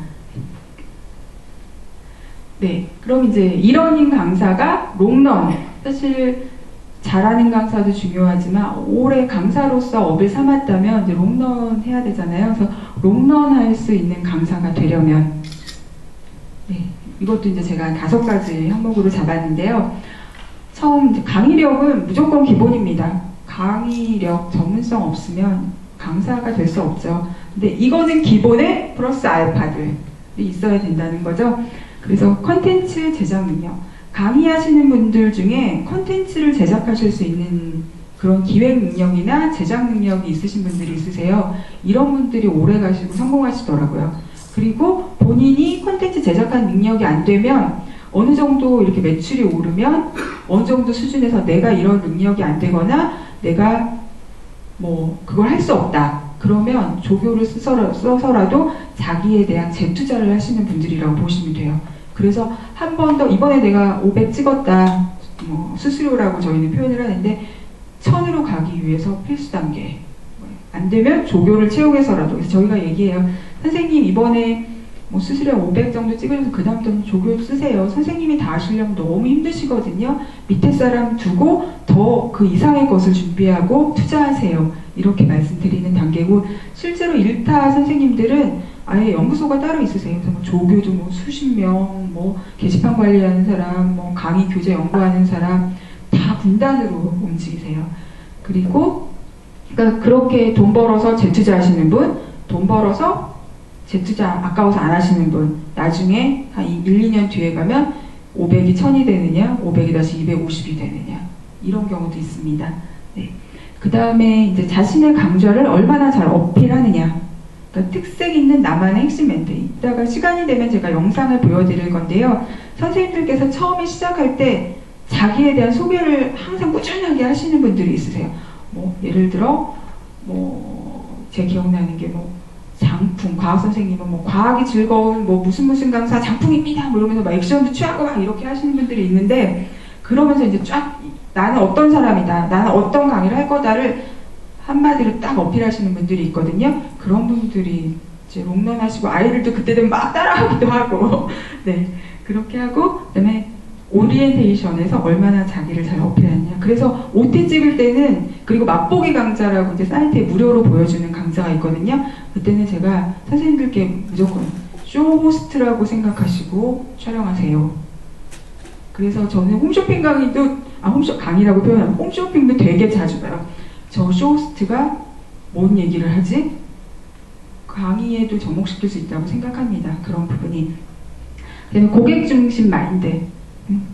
네, 그럼 이제 이러닝 강사가 롱런. 사실 잘하는 강사도 중요하지만 올해 강사로서 업을 삼았다면 이제 롱런 해야 되잖아요. 그래서 롱런 할 수 있는 강사가 되려면 네, 이것도 이제 제가 5가지 항목으로 잡았는데요. 처음 이제 강의력은 무조건 기본입니다. 강의력, 전문성 없으면 강사가 될 수 없죠. 근데 이거는 기본에 플러스 알파들이 있어야 된다는 거죠. 그래서 컨텐츠 제작 능력. 강의하시는 분들 중에 컨텐츠를 제작하실 수 있는 그런 기획 능력이나 제작 능력이 있으신 분들이 있으세요. 이런 분들이 오래 가시고 성공하시더라고요. 그리고 본인이 컨텐츠 제작한 능력이 안 되면 어느 정도 이렇게 매출이 오르면 어느 정도 수준에서 내가 이런 능력이 안 되거나 내가 뭐 그걸 할 수 없다. 그러면 조교를 써서라도 자기에 대한 재투자를 하시는 분들이라고 보시면 돼요. 그래서 한 번 더 이번에 내가 500 찍었다. 뭐 수수료라고 저희는 표현을 하는데 1000으로 가기 위해서 필수 단계. 안 되면 조교를 채용해서라도. 그래서 저희가 얘기해요. 선생님 이번에 뭐 수수료 500 정도 찍으셔서 그 다음부터는 조교 쓰세요. 선생님이 다 하시려면 너무 힘드시거든요. 밑에 사람 두고 더 그 이상의 것을 준비하고 투자하세요. 이렇게 말씀드리는 단계고 실제로 1타 선생님들은 아예 연구소가 따로 있으세요. 그래서 뭐 조교도 뭐 수십 명, 뭐 게시판 관리하는 사람, 뭐 강의 교재 연구하는 사람 다 분단으로 움직이세요. 그리고 그러니까 그렇게 돈 벌어서 재투자하시는 분, 돈 벌어서 재투자 아까워서 안 하시는 분, 나중에 한 1, 2년 뒤에 가면 500이 1000이 되느냐, 500이 다시 250이 되느냐, 이런 경우도 있습니다. 네. 그 다음에 이제 자신의 강좌를 얼마나 잘 어필하느냐. 그러니까 특색 있는 나만의 핵심 멘트. 이따가 시간이 되면 제가 영상을 보여드릴 건데요. 선생님들께서 처음에 시작할 때 자기에 대한 소개를 항상 꾸준하게 하시는 분들이 있으세요. 뭐 예를 들어 제 기억나는 게 장풍, 과학 선생님은 과학이 즐거운 무슨 강사 장풍입니다. 이러면서 막 액션도 취하고 막 이렇게 하시는 분들이 있는데, 그러면서 이제 쫙 나는 어떤 사람이다, 나는 어떤 강의를 할 거다를 한마디로 딱 어필하시는 분들이 있거든요. 그런 분들이 이제 롱런 하시고 아이들도 그때 되면 막 따라하기도 하고 네, 그렇게 하고, 그다음에 오리엔테이션에서 얼마나 자기를 잘 어필하느냐. 그래서 OT 찍을 때는, 그리고 맛보기 강좌라고 이제 사이트에 무료로 보여주는 강좌가 있거든요. 그때는 제가 선생님들께 무조건 쇼 호스트라고 생각하시고 촬영하세요. 그래서 저는 홈쇼핑 강의도, 강의라고 표현하면 홈쇼핑도 되게 자주 봐요. 저 쇼호스트가 뭔 얘기를 하지? 강의에도 접목시킬 수 있다고 생각합니다. 그런 부분이. 그다음에 고객 중심 마인드.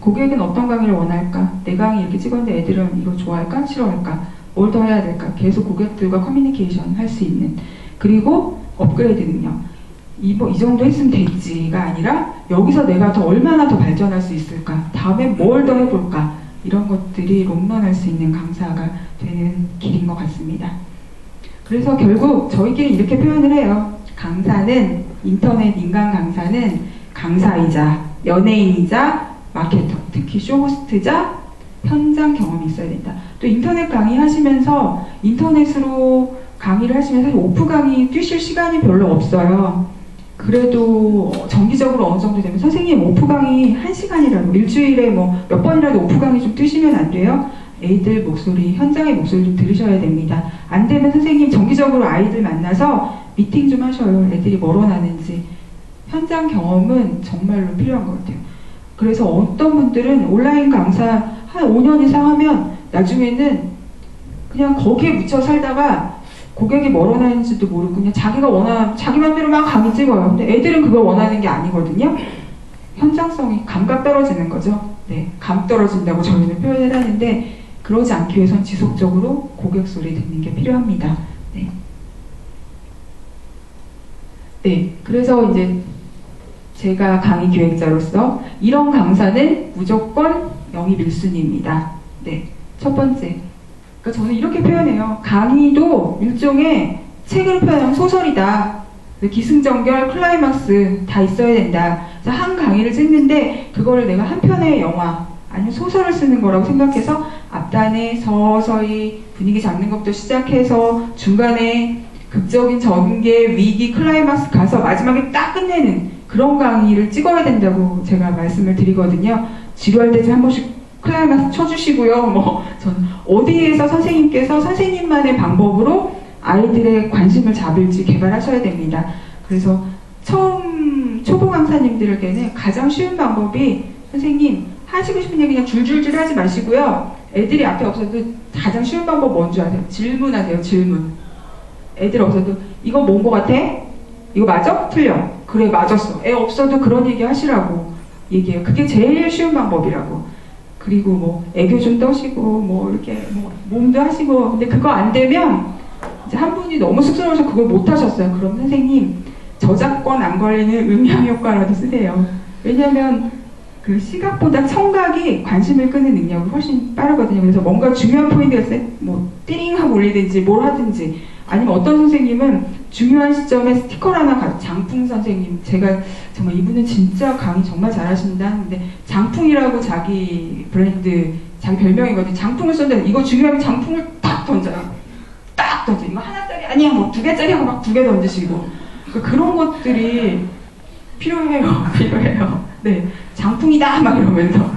고객은 어떤 강의를 원할까? 내 강의 이렇게 찍었는데 애들은 이거 좋아할까? 싫어할까? 뭘 더 해야 될까? 계속 고객들과 커뮤니케이션 할 수 있는. 그리고 업그레이드 능력. 이 정도 했으면 됐지가 아니라 여기서 내가 얼마나 더 발전할 수 있을까? 다음에 뭘 더 해볼까? 이런 것들이 롱런할 수 있는 강사가 되는 길인 것 같습니다. 그래서 결국 저희끼리 이렇게 표현을 해요. 강사는, 인터넷 인간 강사는 강사이자 연예인이자 마케터, 특히 쇼호스트자 현장 경험이 있어야 된다. 또 인터넷 강의 하시면서, 인터넷으로 강의를 하시면서 오프 강의 뛰실 시간이 별로 없어요. 그래도 정기적으로 어느 정도 되면 선생님 오프 강의 1시간이라도, 일주일에 몇 번이라도 오프 강의 좀 뛰시면 안 돼요? 애들 목소리, 현장의 목소리 좀 들으셔야 됩니다. 안 되면 선생님 정기적으로 아이들 만나서 미팅 좀 하셔요. 애들이 뭘 원하는지. 현장 경험은 정말로 필요한 것 같아요. 그래서 어떤 분들은 온라인 강사 한 5년 이상 하면 나중에는 그냥 거기에 묻혀 살다가 고객이 뭘 원하는지도 모르고 그냥 자기 맘대로 막 강의 찍어요. 근데 애들은 그걸 원하는 게 아니거든요. 현장성이 감각 떨어지는 거죠. 네, 감 떨어진다고 저희는 표현을 하는데, 그러지 않기 위해선 지속적으로 고객 소리 듣는 게 필요합니다. 네. 네, 그래서 이제 제가 강의 기획자로서 이런 강사는 무조건 영입 1순위입니다. 네, 첫 번째. 그러니까 저는 이렇게 표현해요. 강의도 일종의 책으로 표현하면 소설이다. 기승전결, 클라이막스 다 있어야 된다. 그래서 한 강의를 찍는데 그거를 내가 한 편의 영화 아니면 소설을 쓰는 거라고 생각해서 앞단에 서서히 분위기 잡는 것부터 시작해서 중간에 극적인 전개, 위기, 클라이막스 가서 마지막에 딱 끝내는 그런 강의를 찍어야 된다고 제가 말씀을 드리거든요. 지루할 때 좀 한 번씩 클라이막스 쳐주시고요. 저는 어디에서 선생님께서 선생님만의 방법으로 아이들의 관심을 잡을지 개발하셔야 됩니다. 그래서 처음 초보 강사님들에게는 가장 쉬운 방법이, 선생님 하시고 싶은 얘기 그냥 줄줄줄 하지 마시고요. 애들이 앞에 없어도 가장 쉬운 방법 뭔지 아세요? 질문하세요. 질문. 애들 없어도 이거 뭔 거 같아? 이거 맞아? 틀려? 그래 맞았어. 애 없어도 그런 얘기 하시라고 얘기해요. 그게 제일 쉬운 방법이라고. 그리고 애교 좀 떠시고 이렇게 몸도 하시고, 근데 그거 안 되면 이제 한 분이 너무 쑥스러워서 그걸 못 하셨어요. 그럼 선생님 저작권 안 걸리는 음향 효과라도 쓰세요. 왜냐면 그 시각보다 청각이 관심을 끄는 능력이 훨씬 빠르거든요. 그래서 뭔가 중요한 포인트가 있어요. 띠링하고 올리든지 뭘 하든지, 아니면 어떤 선생님은 중요한 시점에 스티커를 하나 장풍 선생님, 제가 정말 이분은 진짜 강의 정말 잘하신다 하는데, 장풍이라고 자기 브랜드, 자기 별명이거든요. 장풍을 썼는데 이거 중요하면 장풍을 딱 던져요. 딱 던져. 이거 하나짜리 아니야, 2개짜리 하고 막 2개 던지시고. 그러니까 그런 것들이 필요해요. 네, 장풍이다 막 이러면서.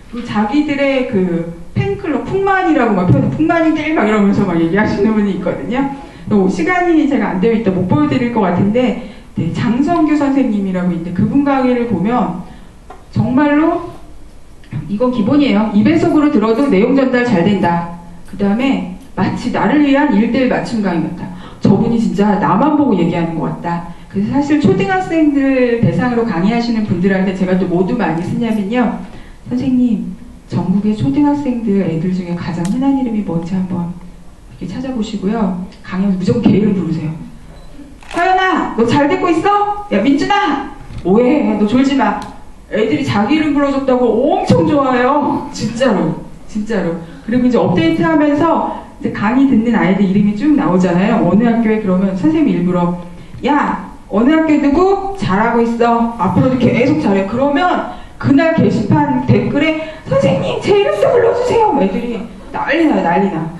그리고 자기들의 그 팬클럽 풍만이라고 막 표현, 풍만이들 막 이러면서 막 얘기하시는 분이 있거든요. 또 시간이 제가 안 되면 이따 못 보여드릴 것 같은데, 네, 장성규 선생님이라고 있는데 그분 강의를 보면 정말로 이건 기본이에요. 입에속으로 들어도 내용 전달 잘 된다. 그 다음에 마치 나를 위한 1대1 맞춤 강의 같다. 저분이 진짜 나만 보고 얘기하는 것 같다. 그래서 사실 초등학생들 대상으로 강의하시는 분들한테 제가 또 모두 많이 쓰냐면요. 선생님, 전국의 초등학생들 애들 중에 가장 흔한 이름이 뭔지 한번 이렇게 찾아보시고요. 강의하면서 무조건 걔 이름 부르세요. 서연아, 너 잘 듣고 있어? 야, 민준아, 뭐해? 너 졸지 마. 애들이 자기 이름 불러줬다고 엄청 좋아해요. 진짜로. 진짜로. 그리고 이제 업데이트 하면서 이제 강의 듣는 아이들 이름이 쭉 나오잖아요. 어느 학교에 그러면 선생님이 일부러 야, 어느 학교 누구? 잘하고 있어. 앞으로도 계속 잘해. 그러면 그날 게시판 댓글에 선생님 제 이름도 불러주세요. 애들이 난리나.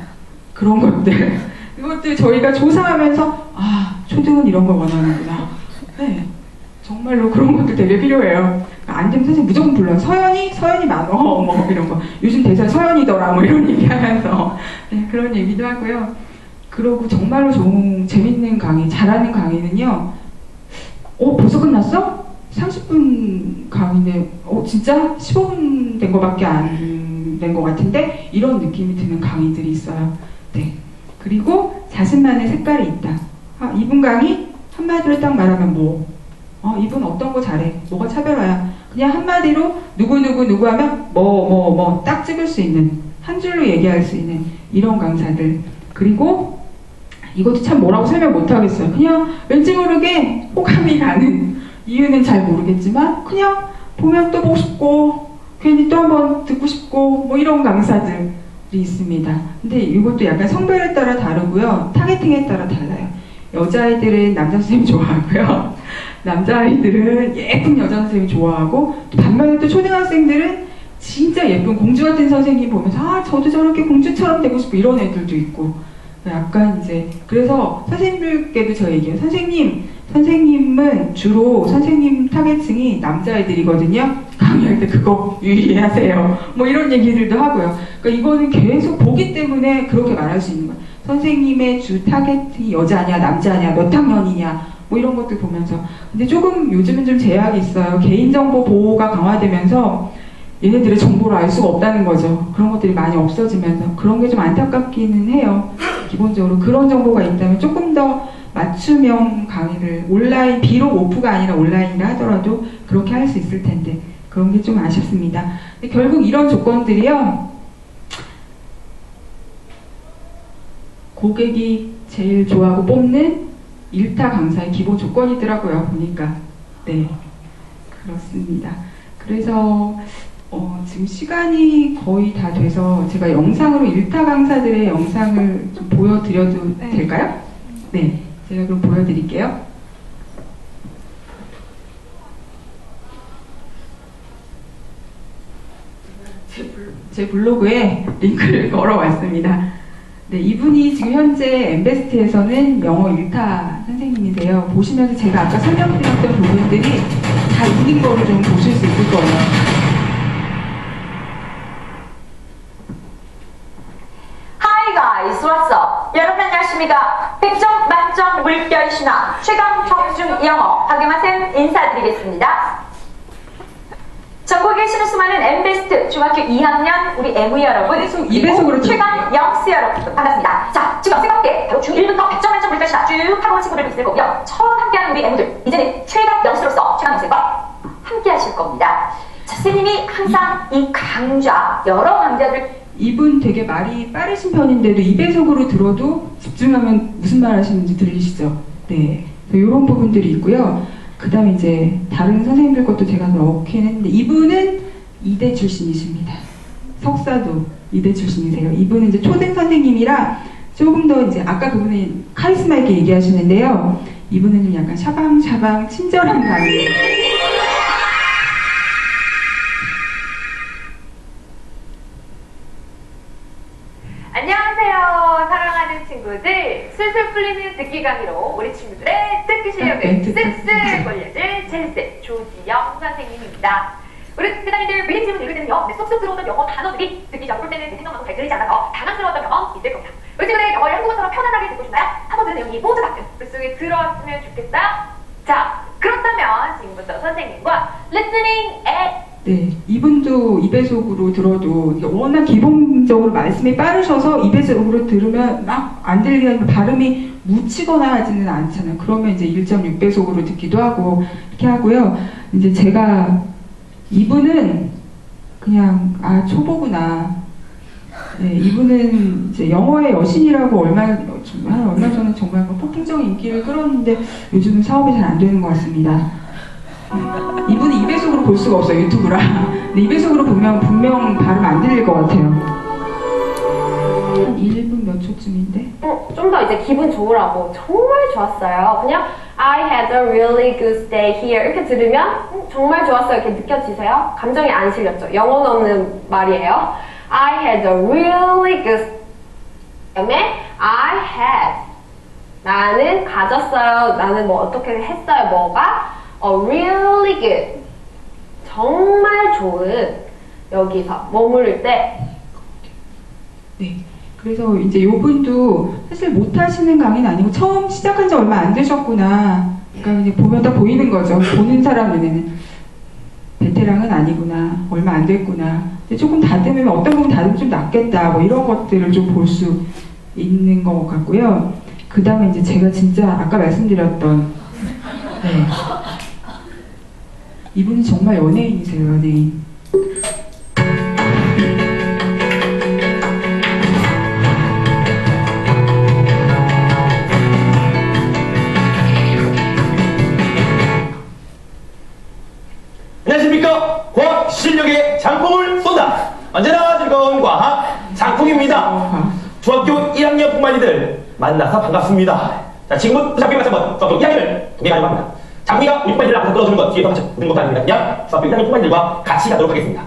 그런 것들. 이것들 저희가 조사하면서 아, 초등은 이런 걸 원하는구나. 네. 정말로 그런 것들 되게 필요해요. 안 되면 선생님 무조건 불러요. 서연이 많어. 뭐 이런 거. 요즘 대사 서연이더라. 뭐 이런 얘기 하면서. 네, 그런 얘기도 하고요. 그러고 정말로 좋은, 재밌는 강의, 잘하는 강의는요. 벌써 끝났어? 30분 강의인데, 진짜 15분 된 거밖에 안 된 것 같은데, 이런 느낌이 드는 강의들이 있어요. 네. 그리고 자신만의 색깔이 있다. 이분 강의? 한마디로 딱 말하면 뭐? 이분 어떤 거 잘해? 뭐가 차별화야? 그냥 한마디로 누구 하면 뭐 딱 찍을 수 있는, 한 줄로 얘기할 수 있는 이런 강사들. 그리고 이것도 참 뭐라고 설명 못 하겠어요. 그냥 왠지 모르게 호감이 가는, 이유는 잘 모르겠지만 그냥 보면 또 보고 싶고 괜히 또 한번 듣고 싶고 뭐 이런 강사들이 있습니다. 근데 이것도 약간 성별에 따라 다르고요. 타겟팅에 따라 달라요. 여자아이들은 남자 선생님 좋아하고요. 남자아이들은 예쁜 여자 선생님 좋아하고, 반면에 또 초등학생들은 진짜 예쁜 공주 같은 선생님 보면서 저도 저렇게 공주처럼 되고 싶고 이런 애들도 있고, 약간 이제 그래서 선생님들께도 저 얘기해요. 선생님은 주로 선생님 타겟층이 남자애들이거든요. 강의할 때 그거 유의하세요. 뭐 이런 얘기들도 하고요. 그러니까 이거는 계속 보기 때문에 그렇게 말할 수 있는 거예요. 선생님의 주 타겟이 여자냐 남자냐 몇 학년이냐 뭐 이런 것들 보면서. 근데 조금 요즘은 좀 제약이 있어요. 개인정보 보호가 강화되면서 얘네들의 정보를 알 수가 없다는 거죠. 그런 것들이 많이 없어지면서 그런 게 좀 안타깝기는 해요. 기본적으로 그런 정보가 있다면 조금 더 맞춤형 강의를 온라인, 비록 오프가 아니라 온라인이라 하더라도 그렇게 할 수 있을 텐데 그런 게 좀 아쉽습니다. 근데 결국 이런 조건들이요, 고객이 제일 좋아하고 뽑는 일타 강사의 기본 조건이더라고요, 보니까. 네, 그렇습니다. 그래서 지금 시간이 거의 다 돼서 제가 영상으로 일타 강사들의 영상을 좀 보여드려도 될까요? 네, 제가 그럼 보여드릴게요. 제 블로그에 링크를 걸어왔습니다. 네, 이분이 지금 현재 엠베스트에서는 영어 1타 선생님이세요. 보시면서 제가 아까 설명드렸던 부분들이 다 있는 거를 좀 보실 수 있을 거예요. Hi guys, what's up? 여러분 안녕하십니까? 100점 만점 물결 신화 최강 적중 영어 박영아쌤 인사드리겠습니다. 전국에 계시는 수많은 엠베스트 중학교 2학년 우리 ME 여러분, 입에속으로 최강 영스 여러분 반갑습니다. 자, 지금 영생학계 바로 중1부터 100점 만점 물결 신화 쭉 하고 온 친구들 있을 거고요. 처음 함께하는 우리 MU들 이제는 최강 영스로서 최강 영생과 함께 하실 겁니다. 자, 선생님이 항상 이 강좌 여러 강좌들, 이분 되게 말이 빠르신 편인데도 입에속으로 들어도 집중하면 무슨 말 하시는지 들리시죠? 네, 이런 부분들이 있고요. 그 다음에 이제 다른 선생님들 것도 제가 넣긴 했는데 이분은 이대 출신이십니다. 석사도 이대 출신이세요. 이분은 이제 초등 선생님이라 조금 더 이제 아까 그분이 카리스마 있게 얘기하시는데요. 이분은 좀 약간 샤방샤방 친절한 강의. 안녕하세요 사랑하는 친구들, 술술 풀리는 듣기 강의로 우리 친구들의 듣기 실력을 쓱쓱 올려줄 제일쌤 조지영 선생님입니다. 우리 듣기 다니들 미리 질문 읽을 때는요, 쏙쏙 들어오던 영어 단어들이 듣기 전 볼 때는 내 생각만큼 잘 들리지 않아서 당황스러웠던 경험 있을 겁니다. 우리 친구들 영어를 한국어처럼 편안하게 듣고 싶나요? 한번 들은 내용이 모두 다 뱃속에 들어왔으면 좋겠어요. 자, 그렇다면 지금부터 선생님과 listening at 네, 이분도 2배속으로 들어도 이게 워낙 기본적으로 말씀이 빠르셔서 2배속으로 들으면 막 안 들리게 하면 발음이 묻히거나 하지는 않잖아요. 그러면 이제 1.6배속으로 듣기도 하고 이렇게 하고요. 이제 제가 이분은 그냥 초보구나. 네, 이분은 이제 영어의 여신이라고 얼마 전에 정말 폭풍적인 인기를 끌었는데 요즘은 사업이 잘 안 되는 것 같습니다. 이분은 2배속으로 볼 수가 없어요, 유튜브라. 근데 2배속으로 보면 분명 발음 안 들릴 것 같아요. 한 1분 몇 초쯤인데? 좀 더 이제 기분 좋으라고 정말 좋았어요. 그냥 I had a really good stay here 이렇게 들으면 정말 좋았어요 이렇게 느껴지세요? 감정이 안 실렸죠? 영혼 없는 말이에요. I had a really good 그다음에 I had 나는 가졌어요. 나는 뭐 어떻게 했어요. 뭐가 a really good 정말 좋은 여기서 머무를 때 네. 그래서 이제 요분도 사실 못하시는 강의는 아니고 처음 시작한 지 얼마 안 되셨구나. 그러니까 이제 보면 다 보이는 거죠. 보는 사람 눈에는 베테랑은 아니구나. 얼마 안 됐구나. 근데 조금 다듬으면 어떤 부분 다듬으면 좀 낫겠다. 뭐 이런 것들을 좀 볼 수 있는 것 같고요. 그 다음에 이제 제가 진짜 아까 말씀드렸던 네. 이분이 정말 연예인이세요. 연예인. 안녕하십니까. 과학 실력의 장풍을 쏜다. 언제나 즐거운 과학 장풍입니다. 중학교 1학년 풍만이들 만나서 반갑습니다. 자, 지금부터 장풍이 맞춰 한번 중학교 1학년을 공개하려고 합니다. 장풍이가 우리 풍만이들을 앞에서 끌어주는 것 뒤에서 맞춰주는 것도 아닙니다. 그냥 중학교 1학년 풍만이들과 같이 가도록 하겠습니다.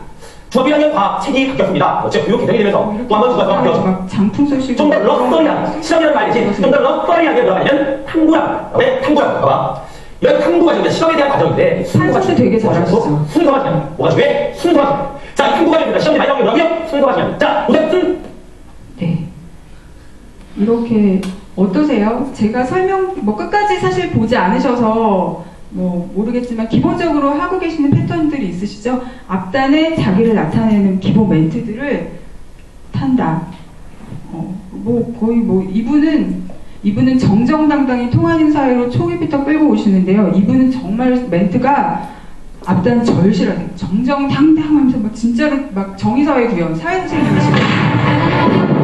중학교 1학년 과학 책이 바뀌었습니다. 즉 교육 개정이 되면서 또 한 번 두 가지가 바뀌었죠. 장풍 소식 좀 더 럭셔리한 실험이라는 말이 대신 좀 더 럭셔리하게 들어가려면 탐구란. 왜 탐구란? 봐봐. 이런 탐구 과정입니다. 실험에 대한 과정인데 산수도 되게 잘하시죠. 순서가 중요합니다. 뭐가 중요해? 순서가 중요해. 자, 이 탐구 과정입니다. 시험이 많이 나오는 게 뭐라고요? 순서가 중요합니다. 자, 우선 네. 이렇게 어떠세요? 제가 설명 뭐 끝까지 사실 보지 않으셔서 뭐 모르겠지만 기본적으로 하고 계시는 패턴들이 있으시죠? 앞단에 자기를 나타내는 기본 멘트들을 탄다. 뭐 거의 뭐 이분은 정정당당히 통하는 사회로 초기부터 끌고 오시는데요. 이분은 정말 멘트가 앞단 절실하게 정정당당하면서 막 진짜로 막 정의사회 구현 사회선생님이시거든요.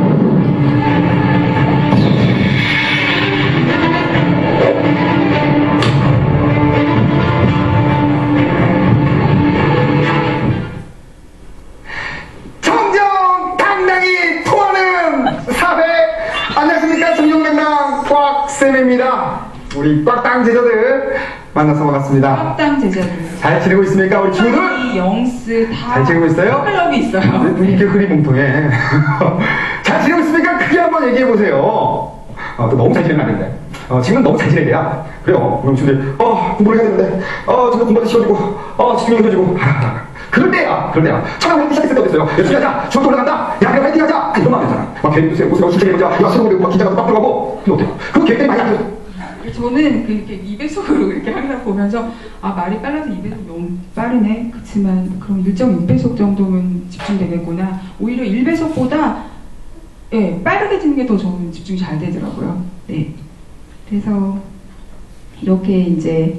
정정당당히 통하는 사회. 안녕하십니까. 정정당당 꽉쌤입니다. 우리 꽉당 제자들 만나서 반갑습니다. 꽉당 제자들. 잘 지내고 있습니까? 우리 친구들? 이 영스 다 잘 지내고 있어요? 클럽이 있어요. 이렇게 흐리멍텅해. 잘 지내고 있습니까? 크게 한번 얘기해보세요. 또 너무 잘 지내면 안 된대. 지금은 너무 잘 지내야 돼요. 그래요. 그럼 친구들, 공부를 해야 되는데, 지금 공부도 쉬워지고, 집중이 쉬워지고, 그럴 때야. 처음 화이팅 시작했을 때 어땠어요? 열심히 하자. 중학교 올라간다. 야, 그래 화이팅 하자. 이런 마음 있잖아. 막 계획 보세요. 진짜 해보자. 야, 새로운 거 막 긴장하고 빡 들어가고. 그게 어때요? 그 계획들이 많이 안 돼요. 저는 이렇게 2배속으로 이렇게 항상 보면서 말이 빨라서 2배속 너무 빠르네. 그렇지만 그럼 1.6배속 정도면 집중되겠구나. 오히려 1배속보다 빠르게 듣는 게 더 저는 집중이 잘 되더라고요. 네. 그래서 이렇게 이제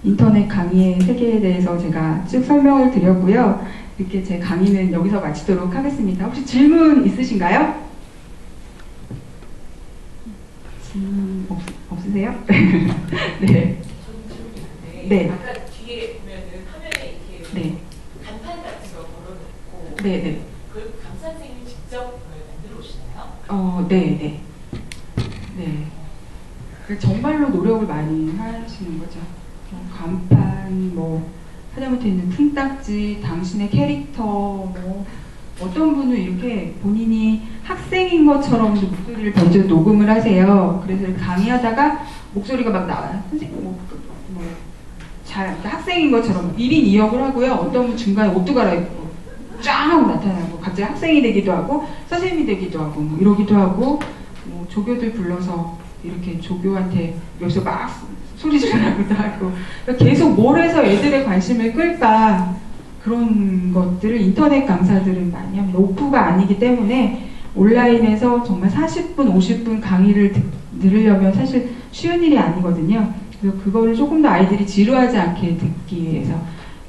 인터넷 강의의 세계에 대해서 제가 쭉 설명을 드렸고요. 이렇게 제 강의는 여기서 마치도록 하겠습니다. 혹시 질문 있으신가요? 질문 없으세요? 네. 네. 아까 뒤에 보면은 화면에 이렇게 네. 간판 같은 거 걸어놓고 네. 그걸 강사 선생님이 직접 만들어 오시나요? 네. 정말로 노력을 많이 하시는 거죠. 간판, 하다못해 있는 풍딱지, 당신의 캐릭터, 어떤 분은 이렇게 본인이 학생인 것처럼 목소리를 던져 녹음을 하세요. 그래서 강의하다가 목소리가 막 나와요. 선생님, 학생인 것처럼 1인 2역을 하고요. 어떤 분 중간에 옷도 갈아입고 쫙 하고 나타나고 갑자기 학생이 되기도 하고 선생님이 되기도 하고 이러기도 하고 조교들 불러서 이렇게 조교한테 여기서 막 소리 지르라고도 하고 계속 뭘 해서 애들의 관심을 끌까 그런 것들을 인터넷 강사들은 많이 합니다. 오프가 아니기 때문에 온라인에서 정말 40분, 50분 강의를 들으려면 사실 쉬운 일이 아니거든요. 그래서 그거를 조금 더 아이들이 지루하지 않게 듣기 위해서.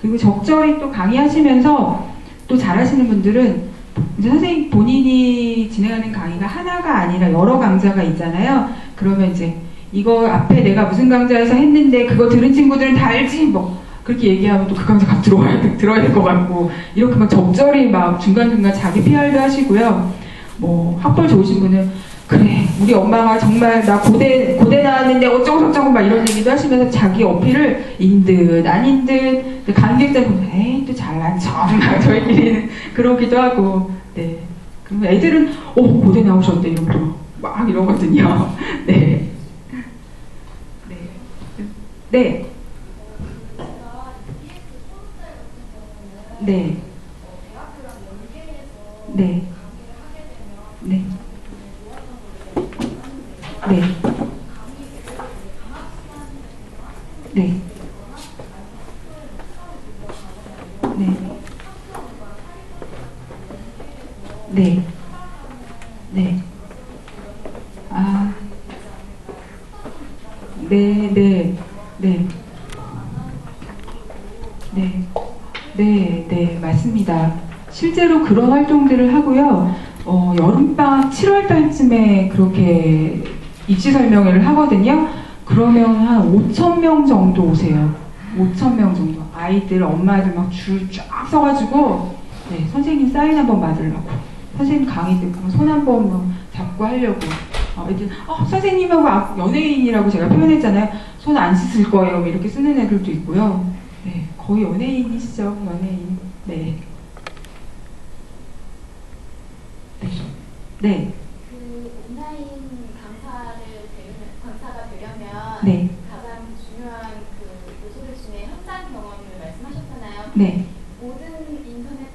그리고 적절히 또 강의하시면서 또 잘하시는 분들은 이제 선생님 본인이 진행하는 강의가 하나가 아니라 여러 강좌가 있잖아요. 그러면 이제 이거 앞에 내가 무슨 강좌에서 했는데 그거 들은 친구들은 다 알지? 뭐 그렇게 얘기하면 또 그 강좌 가 들어야 될 것 같고 이렇게 막 적절히 막 중간중간 자기 PR도 하시고요. 뭐 학벌 좋으신 분은 그래 우리 엄마가 정말 나 고대 나왔는데 어쩌고 저쩌고 막 이런 얘기도 하시면서 자기 어필을 인듯 아닌 듯 관객들 보면 에이 또 잘난 척 저희끼리는 그러기도 하고 네 그럼 애들은 고대 나오셨대 이러면서 막 이러거든요. 네. 네. 네. 네. 네. 네. 네. 네. 네. 네. 아. 네, 네. 네. 네. 네, 네, 맞습니다. 실제로 그런 활동들을 하고요. 여름방학 7월 달쯤에 그렇게 입시 설명회를 하거든요. 그러면 한 5,000명 정도 오세요. 5,000명 정도. 아이들, 엄마들 막 줄 쫙 서가지고, 네, 선생님 사인 한번 받으려고. 선생님 강의 듣고 손 한번 뭐 잡고 하려고. 애들, 선생님하고 연예인이라고 제가 표현했잖아요. 손 안 씻을 거예요. 뭐 이렇게 쓰는 애들도 있고요. 네, 거의 연예인이시죠, 연예인. 네. 네. 그 온라인 강사가 되려면 네. 가장 중요한 그 요소들 중에 현장 경험을 말씀하셨잖아요. 네. 모든 인터넷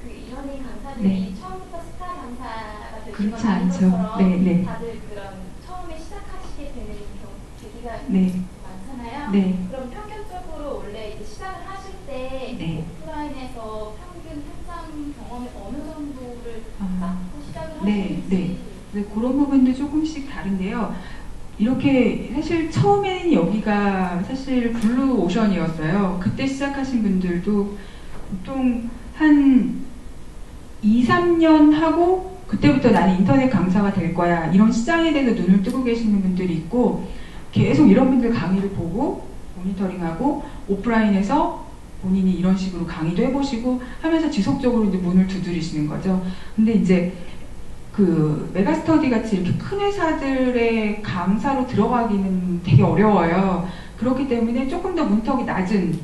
이런 강사들이 네. 처음부터 스타 강사가 되는 그렇지 건 아닌 않죠. 것처럼 네, 네. 다들 그런 처음에 시작하시게 되는 계기가 네. 많잖아요. 네. 그럼 평균적으로 원래 이제 시작을 하실 때 네. 오프라인에서 평균 현장 경험이 어느 정도를 쌓고 시작을 네, 하시는지 네. 네, 그런 부분도 조금씩 다른데요. 이렇게 사실 처음에는 여기가 사실 블루 오션이었어요. 그때 시작하신 분들도 보통 한 2, 3년 하고 그때부터 나는 인터넷 강사가 될 거야. 이런 시장에 대해서 눈을 뜨고 계시는 분들이 있고 계속 이런 분들 강의를 보고 모니터링하고 오프라인에서 본인이 이런 식으로 강의도 해보시고 하면서 지속적으로 이제 문을 두드리시는 거죠. 근데 이제 그 메가스터디 같이 이렇게 큰 회사들의 강사로 들어가기는 되게 어려워요. 그렇기 때문에 조금 더 문턱이 낮은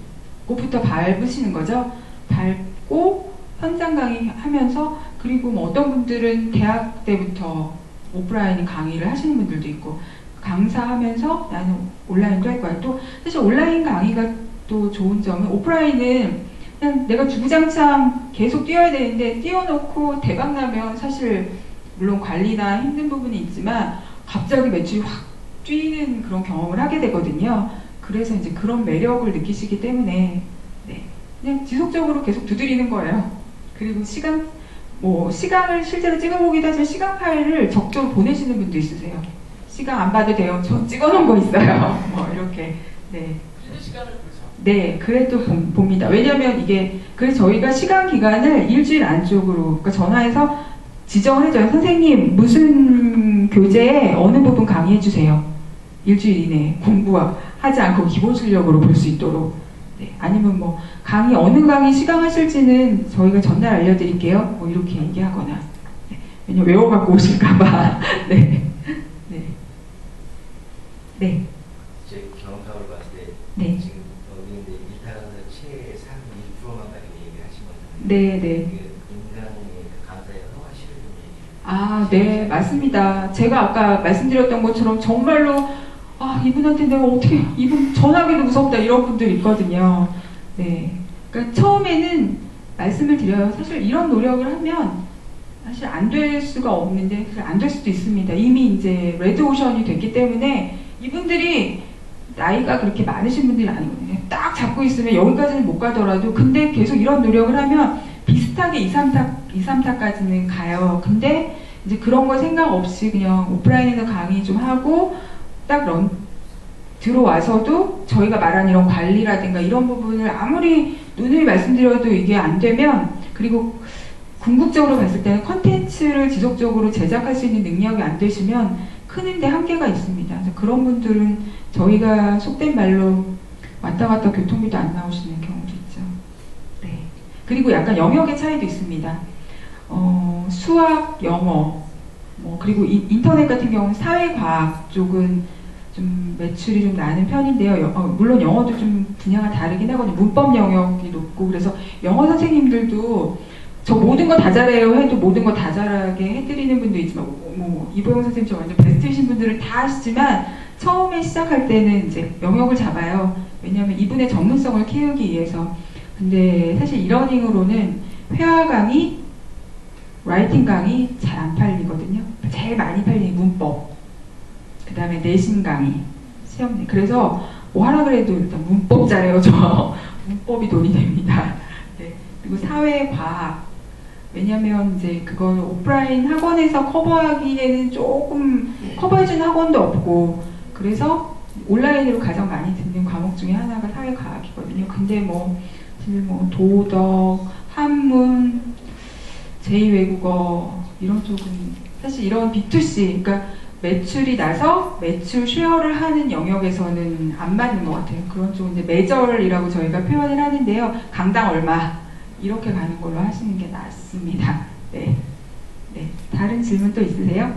곳부터 밟으시는 거죠. 밟고 현장 강의 하면서 그리고 뭐 어떤 분들은 대학 때부터 오프라인 강의를 하시는 분들도 있고 강사하면서 나는 온라인도 할 거야. 또 사실 온라인 강의가 또 좋은 점은 오프라인은 그냥 내가 주구장창 계속 뛰어야 되는데 뛰어놓고 대박 나면 사실 물론 관리나 힘든 부분이 있지만 갑자기 매출이 확 뛰는 그런 경험을 하게 되거든요. 그래서 이제 그런 매력을 느끼시기 때문에 네, 그냥 지속적으로 계속 두드리는 거예요. 그리고 시간을 실제로 찍어보기도 하지만 시간 파일을 적극적으로 보내시는 분도 있으세요. 시간 안 봐도 돼요. 저 찍어놓은 거 있어요. 뭐 이렇게 네. 네, 그래도 봅니다. 왜냐면 이게 그래서 저희가 시간 기간을 일주일 안쪽으로 그러니까 전화해서 지정을 해줘요. 선생님 무슨 교재에 어느 부분 강의해 주세요. 일주일 이내에 공부하지 않고 기본 실력으로 볼 수 있도록. 네, 아니면 뭐 어느 강의 시강하실지는 저희가 전날 알려드릴게요. 뭐 이렇게 얘기하거나. 네, 왜냐면 외워갖고 오실까봐. 네, 네, 네. 제 경험상으로 봤을 때 네. 지금 여기 이제 일타강사 최상 1%만 가지고 얘기하신 거잖아요. 네, 네. 인간의 강사의 허가실을 좀 얘기해요. 아, 네, 맞습니다. 제가 아까 말씀드렸던 것처럼 정말로 이분한테 내가 어떻게 이분 전화하기도 무섭다 이런 분들 있거든요. 네, 그러니까 처음에는 말씀을 드려요. 사실 이런 노력을 하면 사실 안 될 수가 없는데 안 될 수도 있습니다. 이미 이제 레드오션이 됐기 때문에 이분들이 나이가 그렇게 많으신 분들이 아니거든요. 딱 잡고 있으면 여기까지는 못 가더라도 근데 계속 이런 노력을 하면 비슷하게 2, 3타까지는 가요. 근데 이제 그런 거 생각 없이 그냥 오프라인에서 강의 좀 하고 딱 들어와서도 저희가 말한 이런 관리라든가 이런 부분을 아무리 누누이 말씀드려도 이게 안 되면 그리고 궁극적으로 봤을 때는 컨텐츠를 지속적으로 제작할 수 있는 능력이 안 되시면 크는데 한계가 있습니다. 그래서 그런 분들은 저희가 속된 말로 왔다 갔다 교통비도 안 나오시는 경우도 있죠. 네. 그리고 약간 영역의 차이도 있습니다. 수학, 영어, 그리고 인터넷 같은 경우는 사회과학 쪽은 좀 매출이 좀 나는 편인데요. 물론 영어도 좀 분야가 다르긴 하거든요. 문법 영역이 높고 그래서 영어 선생님들도 저 모든 거 다 잘해요 해도 모든 거 다 잘하게 해드리는 분도 있지만 이보영 선생님 저 완전 베스트이신 분들은 다 하시지만 처음에 시작할 때는 이제 영역을 잡아요. 왜냐하면 이분의 전문성을 키우기 위해서. 근데 사실 이러닝으로는 회화 강의, 라이팅 강의 잘 안 팔리거든요. 제일 많이 팔리는 문법, 그 다음에 내신 강의, 시험. 그래서 뭐 하라 그래도 일단 문법 잘해요. 저 문법이 돈이 됩니다. 네. 그리고 사회과학. 왜냐면 이제 그건 오프라인 학원에서 커버하기에는 조금 커버해주는 학원도 없고 그래서 온라인으로 가장 많이 듣는 과목 중에 하나가 사회과학이거든요. 근데 도덕, 한문, 제2외국어 이런 쪽은 사실 이런 B2C 그러니까 매출이 나서 매출 쉐어를 하는 영역에서는 안 맞는 것 같아요. 그런 쪽은 이제 매절이라고 저희가 표현을 하는데요. 강당 얼마 이렇게 가는 걸로 하시는 게 낫습니다. 네. 다른 질문 또 있으세요?